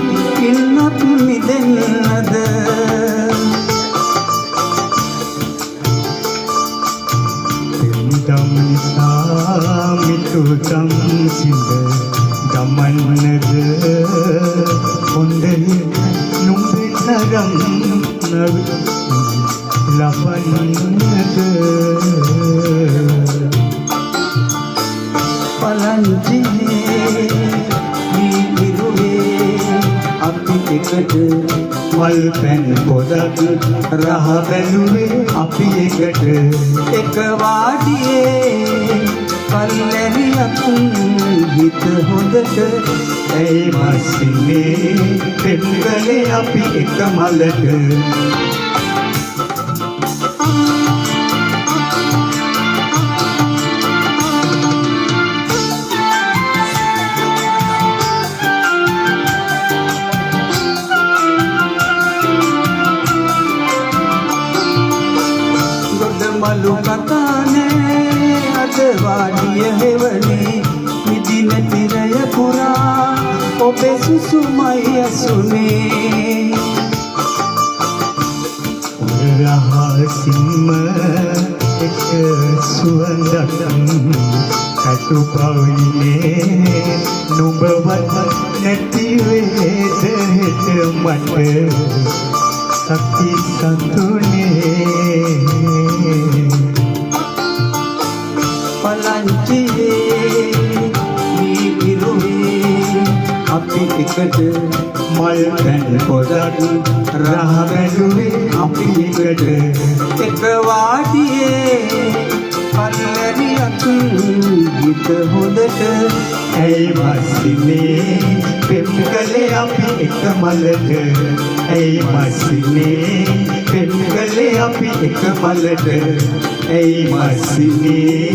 ඉන්නත් මිදෙන්නද දෙම්දම් සාමිතුතම් සිඳ ගමන්නද හොඳේ නුඹෙතරම් ලබන්නද පලංචියේ වීරුවේ අපි එකට මල් පැන් පොදක් රහ බැලුවේ අපි එකට එක වාඩියේ පල්ලෙරියතුන් හිත හොඳට ඇයි මස්සිනේ පෙන්ගලේ අපි එක මලක මලු කතානේ අද වාඩිය හෙවනේ මිදින තිරය පුරා ඔබේ සුසුමයි ඇසුනේ රහසින්ම එක සුවඳක් කටු පවුලේ නුඹවත් නැති වේද හෙට මට සති සතුනේ පලංචියේ වීරුවේ අපි එකට මල් පැන් පොදක් රහ බැලුවේ අපි එකට එක වාඩියේ පල්ලරියක් ගීත හොඳට ඇයි මස්සිනේ පෙම් කළේ අපි එක මලට ඇයි මස්සිනේ පෙම් කළේ අපි එක මලට ඇයි මස්සිනේ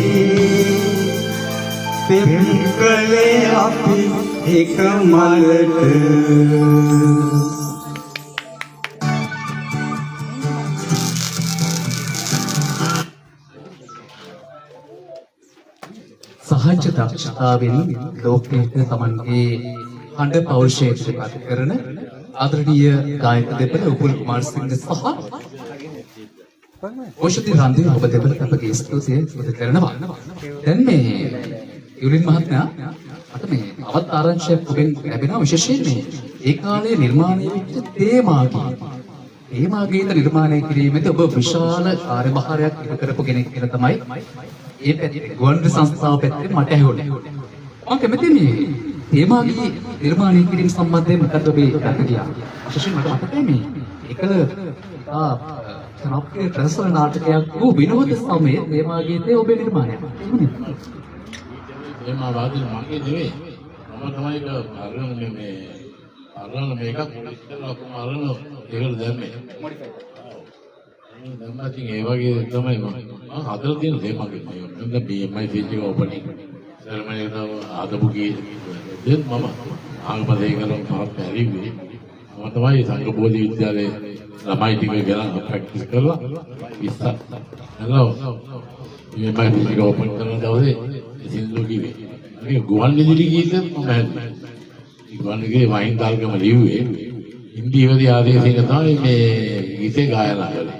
පෙම් කළේ අපි එක මලට සහජ දක්ෂතාවෙන් ලෝකයට තමන්ගේ හඬ පෞරුෂයට ගත කරන ආදරණීය ගායක දෙපළ උපුල් කුමාරසිංහ සහ ඕෂධි රන්දින ඔබ දෙපළට අපගේ ස්තුතිය පුද කරනවා. දැන් මේ යුලින් මහත්මයා මට මේ අවත් ආරංචියක් ඔබෙන් ලැබෙනවා විශේෂයෙන් මේ ඒ කාලේ නිර්මාණය වෙච්ච තේමා ගීත නිර්මාණය කිරීමේදී ඔබ විශාල කාර්යභාරයක් ඉටු කරපු කෙනෙක් කියලා තමයි ඒ පැත්තේ ගුවන්විදුලි සංස්ථාව පැත්තේ මට ඇහුණේ. මම කැමති මේ තේමා ගී නිර්මාණය කිරීම සම්බන්ධයෙන් මොකද ඔබේ දැක්කියා? විශේෂයෙන් මට මතකයි මේ එකල ජනප්‍රිය ප්‍රසන්න නාටකයක් වූ විනෝද සමයේ තේමා ගීතයේ ඔබේ නිර්මාණයක්. තේමා වාදින මගේ නෙවෙයි. මම තමයි මේ අරන මේක ඉස්සෙල්ලා කොහොම අරන ඒකට දැම්මේ. දැම්මා ඉතින් ඒ වගේ තමයි මම හදලා තියෙන තේමා ගීත. මම BMI feature opening ceremony එක ආදපු ගීත. දැන් මම ආගමදේ කරන මාත් පැරිවි. මම තමයි සංඝබෝධි විද්‍යාලයේ ළමයි ටික ගලන් ප්‍රැක්ටිස් කරලා ඉස්සත්. hello BMI feature open කරන දවසේ සින්දු කිව්වේ. මේ ගුවන් විදුලි ගීතෙත් මම හැදුවා. ගුවන් විදුලියේ වයින් දාල්ගම ලිව්වේ. හින්දිවදී ආදේශයක තමයි මේ ගීතේ ගායනා කළේ.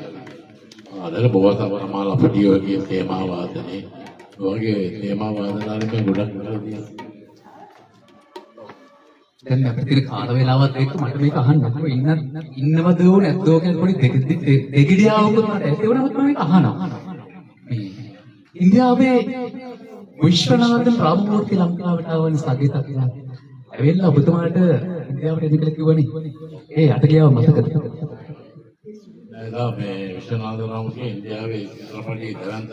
අදර බොහෝ සමහරවල් අපිටිය වගේ තේමා වාදනේ වගේ තේමා වාදනාවලින් මේ ගොඩක් කරලා තියෙනවා. දැන් අපිට තියෙන කාල වේලාවත් එක්ක මට මේක අහන්න ඉන්නවද නැද්දෝ කියන පොඩි දෙගිඩියාවකුත් මට ඇති වුණාම මම මේක අහනවා. මේ ඉන්දියාවේ විශ්වනාථන් රාමමූර්ති ලංකාවට ආවන සගීත කියලා. ඇවිල්ලා ඔබතුමාට ඉන්දියාවට එන්න කියලා කිව්වනේ. ඒ යට ගියාව මතකද? එදා මේ විශ්වනාථ රාමමූර්ති ඉන්දියාවේ චිත්‍රපටයේ දවන්ත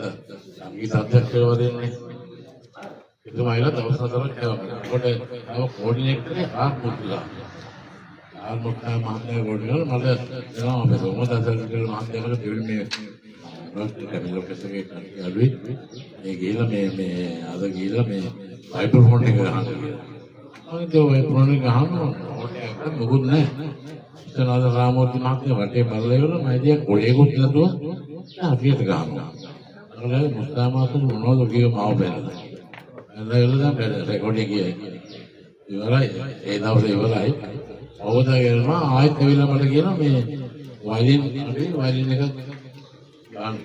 සංගීත අධ්‍යක්ෂකවරයෙන්නේ. එතුමායිලා දවස් හතරක් යවනවා. ඒකට තව කෝඩිනේටරේ ආර්මුත්ලා. ආර්මුත්ලා මහත්මයා ගොඩනගන මට එනවා අපේ සෝමදාසල් කියලා මහත්මයාට දෙවිල් මේ කැමිලෝකස්ගේ කල්වි මේ ගිහලා මේ අද ගිහලා මේ වයිබර් ෆෝන් එක ගහන්න කියලා. මම ඒ ෆෝන් එක ගහනවා ඕටයක් මොකුත් නැහැ. විශ්වනාථ රාමමූර්ති මහත්මයා වටේ බලලා ඉවරලා මම දිහා කොලේකුත් නැතුව අපිට ගහනවා. අර මුස්තාමාතුන් මොනවද කියව මාව බැලලා. එළදෙන රෙකෝඩින් ගියයි. ඉවරයි. ඒ දවසේ ඉවරයි. අවුදා ගිහලා ආයෙත් ඇවිල්ලා මට කියනවා මේ වයලින් එක ගන්න.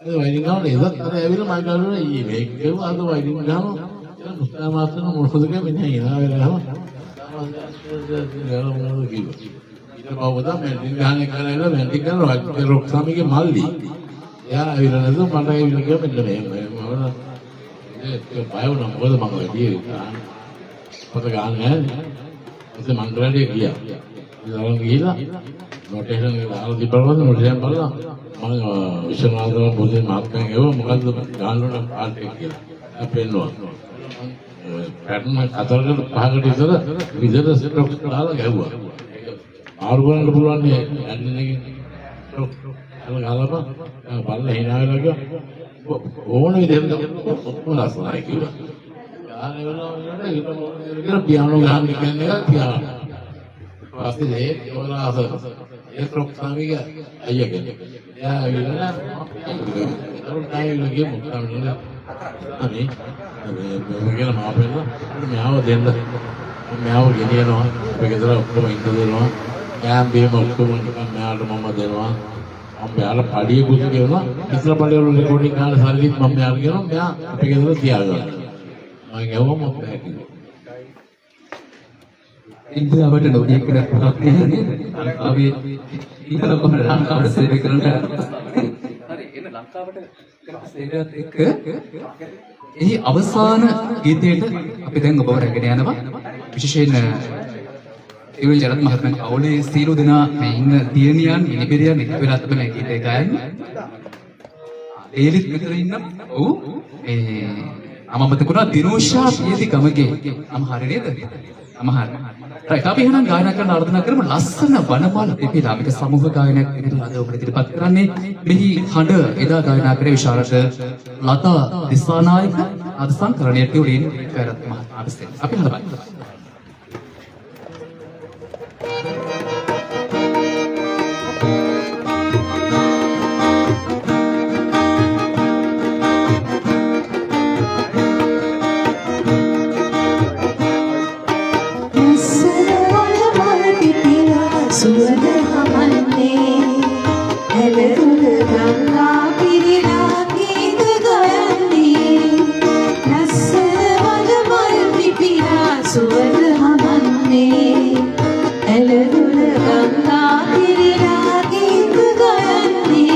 අද වයලින් ගාන එදත් අර ඇවිල්ලා මම ගන්නවා ඊ මේක කියනවා අද වයලින් ගානවා. ඒක මුස්තාමාතුන් මොකද කියන්නේ එනවා වෙලාව. ගානවා කිව්වා. ඊට පස්සේ මම ඩින් ගහන්නේ කරලා මැන්ටි කරනවා රොක් සාමිගේ මල්ලි. එයා ඇවිල්ලා නැතුව මට ඇවිල්ලා කිව්වා මෙන්න මේ ඒක බය වුණා මොකද මම වැඩි පොත ගන්න නැහැ. ඒක මන්ත්‍රණයේ ගියා. ඉතින් ගිහිලා නොටේෂන් එක දාලා තිබ්බම නොටේෂන් බලලා මම විශ්වනාථ බෝධි මහත්මයා ගිහුවා මොකද්ද ගන්න ඕන පාට එක කියලා. අපේනවා. පැටර්න් හතරකට පහකට ඉතල විදට ස්ටොක් දාලා ගැහුවා. ආරු ගන්න පුළුවන් නේ ඇන්ඩින් එකේ ස්ටොක් ගාලා බලලා hina වෙලා ගියා. ඕන විදිහට මොනවායි කිව්වා. ගානේ වෙනවා ඊට පියානෝ ගහන්න කියන්නේ පියානෝ. වාස්තේ ඒ ඔලාස ඒ ක්‍රොක් සාමිගේ අයියා කෙනෙක්. එයා ඇවිල්ලා ගියේ මොකක්ද අනේ මේ මාපෙන්න මෙයාව දෙන්න. මෙයාව ගෙනියනවා. අපේ ගෙදර ඔක්කොම ඉන්න දෙනවා. එයා බීම ඔක්කොම මෙයාට මම දෙනවා. මම යාලා පඩියකුත් ගෙවනවා. ඉස්සර පඩිය වල රෙකෝඩින් ගන්න සල්ලිත් මම යාලා ගෙවනවා. මෙයා අපේ ගෙදර තියාගන්නවා. මම ගෙවුවම මොකද හැකියි. ඉන්දියාවට නොගිය කෙනෙක් නෑ. අපි ඉතල කොහොමද ලංකාවට සේවය කරන්න හරි එන ලංකාවට කරන සේවයත් එක්ක එහි අවසාන ගීතයට අපි දැන් ඔබව රැගෙන යනවා විශේෂයෙන් ඒ ජලත් මහත්මයා අවුලේ සීල දෙනා මේ ඉන්න දියණියන් මිනිබිරියන් එක වෙලා තමයි මේ ගීතය ගයන්නේ ඒලිත් මෙතන ඉන්න ඔව් මම මතක වුණා දිනෝෂා පියති ගමගේ මම හරිය නේද මම හරිය රයිට් අපි එහෙනම් ගායනා කරන්න ආරාධනා කරමු ලස්සන වනමාල පිපිලා මේක සමූහ ගායනයක් විදිහට අද ඔබට ඉදිරිපත් කරන්නේ මෙහි හඬ එදා ගායනා කරේ විශාරද ලතා දිසානායක අද සංකලනයේ තියුලින් පැරත් මහත්මයා අපි හදමු सुवद हमने हेलुल गंगा पिरिला गीत गायने नस्वद मल पिपिला सुवद हमने हेलुल गंगा पिरिला गीत गायने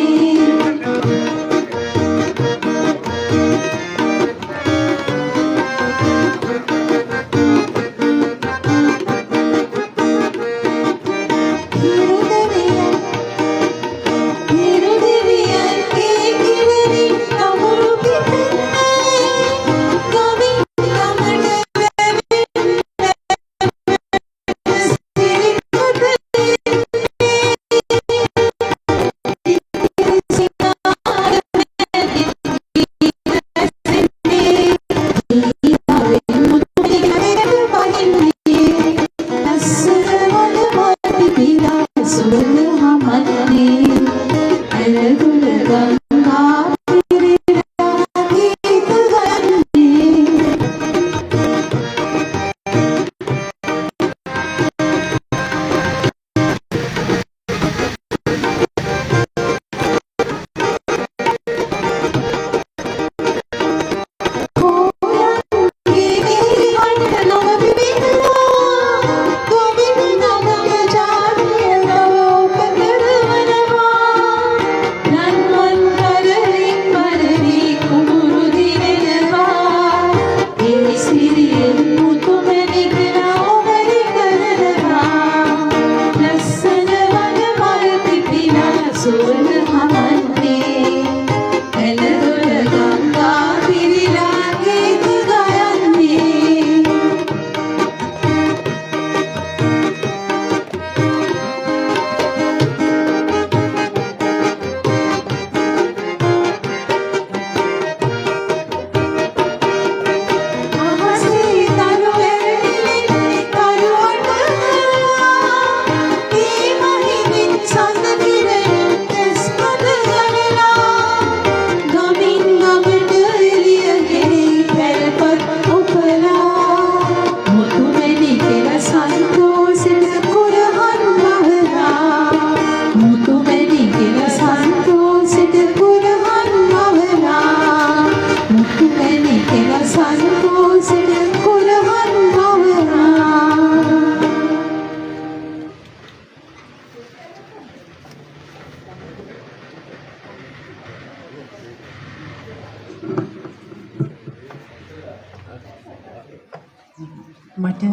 මට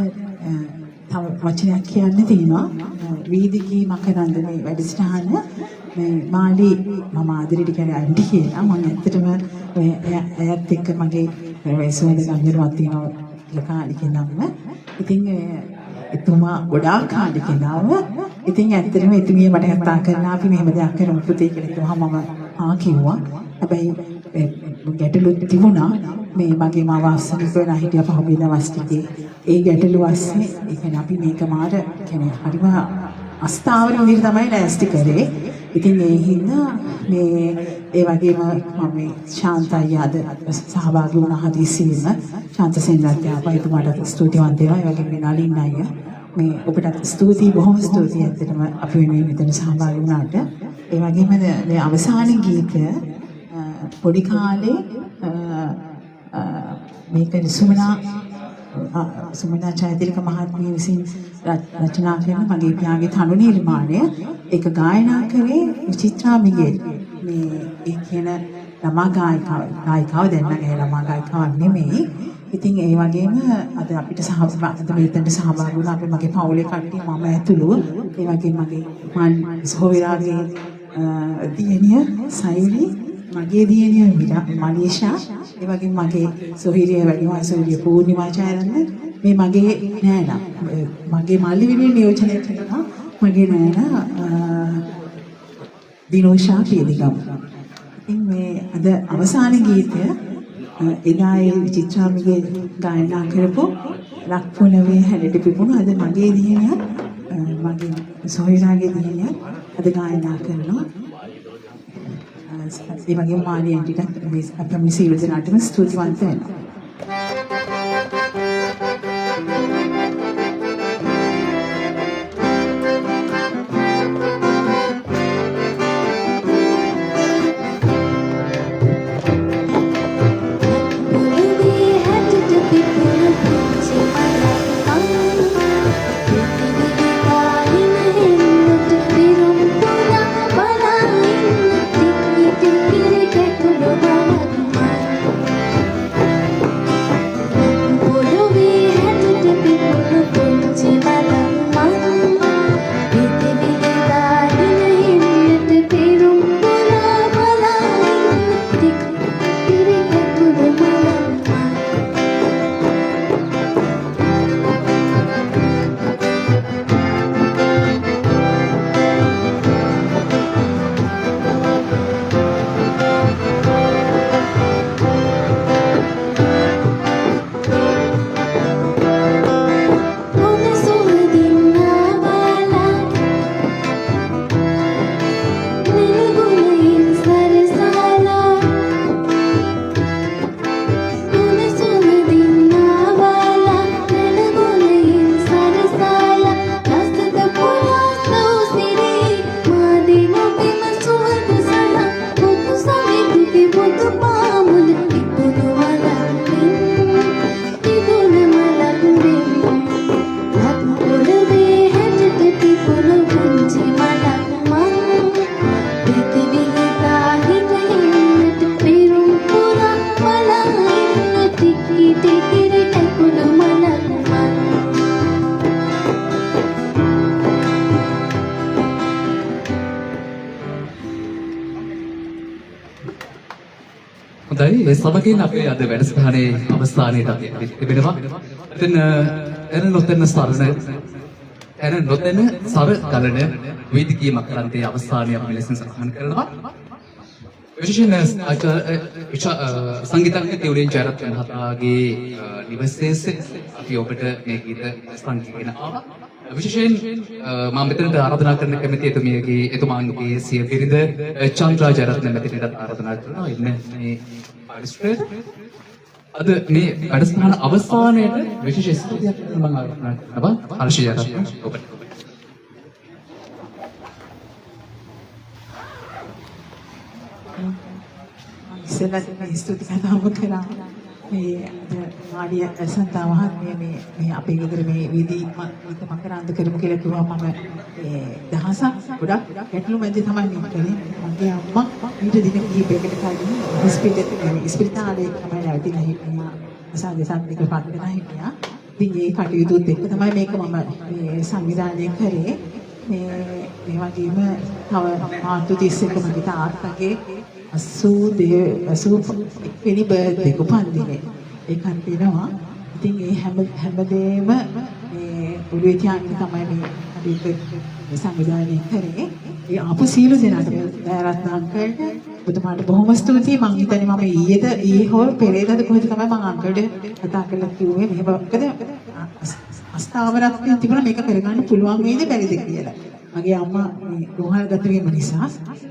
තව වචනයක් කියන්න තියෙනවා. වීදිකී මකරන්දනේ වැඩසටහන මේ මාළි මම ආදරෙට කියන්නේ අන්ටි කියලා. මම ඇත්තටම ඇයත් එක්ක මගේ වයසවල ගම්බිරුවක් තියෙනවා කියලා කාලෙක ඉඳන්ම. ඉතින් එතුමා ගොඩාක් කාලෙක ඉඳන්ම ඉතින් ඇත්තටම එතුමිය මට කතා කරලා අපි මෙහෙම දෙයක් කරමු පුතේ කියලා කිව්වහම මම කිව්වා. හැබැයි ගැටලු තිබුණා. මේ මගේ මාව අස්සනක වෙලා හිටිය පහුගිය දවස් ටිකේ ඒ ගැටලු අස්සේ ඒ කියන්නේ අපි මේක මාර කියන්නේ හරිම අස්ථාවර විදිහට තමයි ලෑස්ති කරේ. ඉතින් ඒ හින්දා මේ ඒ වගේම මම මේ ශාන්තයි අද සහභාගී වුණා හදිසියෙම ශාන්ත සෙන්රත් ආපයිතුමාට ස්තුතිවන්ත වෙනවා. ඒ වගේම නලින් අයියා මේ ඔබට ස්තුතියි බොහොම ස්තුතියි ඇත්තටම අපි වෙනුවෙන් මෙතන සහභාගී වුණාට. ඒ වගේම මේ අවසාන ගීතය පොඩි කාලේ මේක සුමනා සුමනා චෛත්‍රික මහත්මිය විසින් රචනා කරන මගේ පියාගේ තනු නිර්මාණය ඒක ගායනා කරේ විචිත්‍රා මිගෙල්. මේ ඒ කියන ළමා ගායිකාව දැන් නම් ඒ ළමා ගායිකාවක් නෙමෙයි. ඉතින් ඒ වගේම අද අපිට මෙතනට සහභාගී වුණා අපේ මගේ පවුලේ කට්ටිය මම ඇතුළු ඒ වගේම මගේ සොවිරාගේ දියණිය සයිරි මගේ දියණිය මනීෂා ඒ වගේම මගේ සොහිරිය වැඩිමහල් සොහිරිය පූර්ණිමාචාර්යන් මේ මගේ නෑනා මගේ මල්ලි විනේ නියෝජනය කරනවා මගේ නෑනා දිනෝෂා පියදිගම්. ඉතින් මේ අද අවසාන ගීතය එදා ඒ විචිත්‍රාමිගේ ගායනා කරපු ලක්පොළවේ හැඩට පිපුණු අද මගේ දියණිය මගේ සොහිරාගේ දියණිය අද ගායනා කරනවා. ඒ වගේම මාලිය ඇන්ටිට මේ අපේ සියලු දෙනාටම ස්තුතිවන්ත වෙනවා. හොඳයි ඒ සමගින් අපේ අද වැඩසටහනේ අවසානයේට අපි තිබෙනවා. ඉතින් එන නොතන සර ගලන වේදිකීමක් කරන්තේ අවසානයේ අපි ලෙසින් සටහන් කරනවා. විශේෂයෙන් සංගීතඥ තිවුලින් ජයරත් මහතාගේ නිවසේසේ අපි ඔබට මේ ගීත සංගීතගෙන ආවා. විශේෂයෙන් මම මෙතනට ආරාධනා කරන කැමති එතුමාගේ සිය බිරිඳ චන්ද්‍රා ජයරත්න මැතිණියට ආරාධනා කරනවා. ඉන්නේ මේ ආරිස්ට්‍රේට් අද මේ වැඩසටහන අවසානයේට විශේෂ ස්තුතියක් මම ආරාධනා කරනවා. හර්ෂ ජයරත්න ඔබට. ඉස්සෙල්ලා ස්තුති කතාව කරා මේ මාඩිය සන්තා මහත්මිය මේ අපේ ගෙදර මේ වීදි මකරන්ද කරමු කියලා කිව්වා මම දහසක් ගොඩක් ගැටලු මැද තමයි මේ කරේ. මගේ අම්මා ඊට දින කිහිපයකට කලින් ඉස්පිරිතාලේ තමයි නැවතිලා හිටියා. අසාගේ සම්මික පාටලා හිටියා. ඉතින් ඒ කටයුතුත් එක්ක තමයි මේක මම මේ සංවිධානය කරේ. මේ වගේම තව මාර්තු 31 මගේ තාත්තගේ 80 වෙනි බර්ත්ඩේ එක උපන්දිනේ ඒකත් වෙනවා. ඉතින් ඒ හැමදේම මේ ඔළුවේ තියාගෙන තමයි මේ කටයුතු සංවිධානය කරේ. ඒ ආපු සීල දෙනාට රත්න අංකල්ට ඔබතුමාට බොහොම ස්තුතියි. මම හිතන්නේ මම ඊයේ හෝ පෙරේදද කොහෙද තමයි මම අංකල්ට කතා කරලා කිව්වේ මෙහෙම මොකද අස්ථාවරක් තිබුණා මේක කරගන්න පුළුවන් වේද බැරිද කියලා. මගේ අම්මා මේ රෝහල් ගත වීම නිසා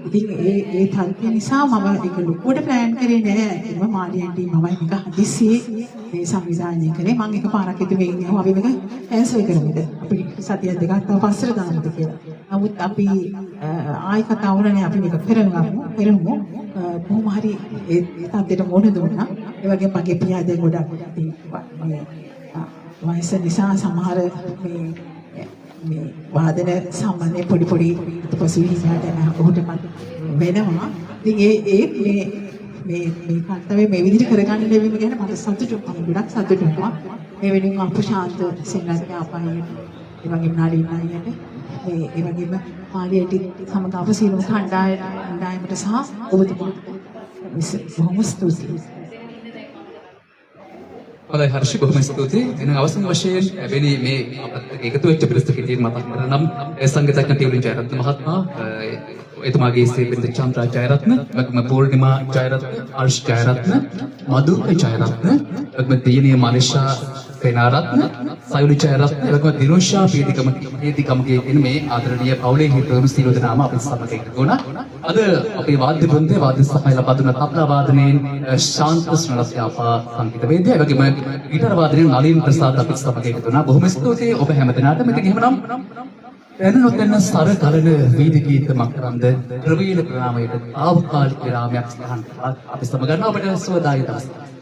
ඉතින් ඒ තත්ත්වය නිසා මම ඒක ලොකුවට ප්ලෑන් කරේ නෑ. මම මාලියන්ටි මම මේක හදිස්සියේ මේ සංවිධානය කරේ. මම එකපාරක් හිතුවේ ඉන්නේ අපි මේක කැන්සල් කරමුද අපි සතියක් දෙකක් තව පස්සට දාමුද කියලා. නමුත් අපි ආයි කතා වුණානේ අපි මේක පෙරමු කොහොම හරි ඒ තත්ත්වයට මොන දුන්නා. ඒ වගේම මගේ පියාදේ ගොඩක් වයස නිසා සමහර මේ වාදන සාමාන්‍ය පොඩි පසු හිමියට ඔහුට වෙනවා. ඉතින් මේ කර්තව්‍ය මේ විදිහට කරගන්න ලැබීම ගැන මට සතුටුයි. ගොඩක් සතුටු වෙනවා. මේ වෙනුවෙන් අපශාන්ත සෙන්රත්න අපායට ඒ වගේම නාලිනායට ඒ වගේම පාලියට සමග අප සියලුම කණ්ඩායමට සහ ඔබතුමාට බොහොම ස්තුතියි. හොඳයි හර්ෂි බොහොම ස්තුතියි. එහෙනම් අවසන් වශයෙන් එබැනි මේ අපත් එකතු වෙච්ච පිළිස්ත කිටියෙන් මතක් කරනම් සංගීතඥ ටියුලින් ජයරත්න මහත්මයා එතුමාගේ සේබින්ද චන්ද්‍රා ජයරත්න, වගේම පූර්ණිමා ජයරත්න, අර්ෂ් ජයරත්න, මధుර ජයරත්න, වගේම දියණිය මනිෂා පේනාරත්න, සයුලි ජයරත්න, වගේම දිනුෂා පීතිකමගේ එන මේ ආදරණීය පවුලේ හිටවුණු සියලු දෙනාම අපේ සමග එකතු වුණා. අද අපේ වාද්‍ය වෘන්දයේ වාද්‍ය සහාය ලබා දුන්න තබ්ලා වාදනයෙන් ශාන්ත ස්නලස්යාපා සංගීතවේදියා, වගේම ගිටාර වාදනයෙන් නලින් ප්‍රසාද් අපේ සමග එකතු වුණා. බොහොම ස්තුතියි ඔබ හැමදෙනාටම. ඉතින් එහෙමනම් එනොතන සර කලන වීදි ගීත මකරන්ද ද්‍රවීණ ප්‍රාමයට තාවකාලික විරාමයක් සඳහන් කරලා අපි සමග ගන්න ඔබට සුවදායක දවසක්.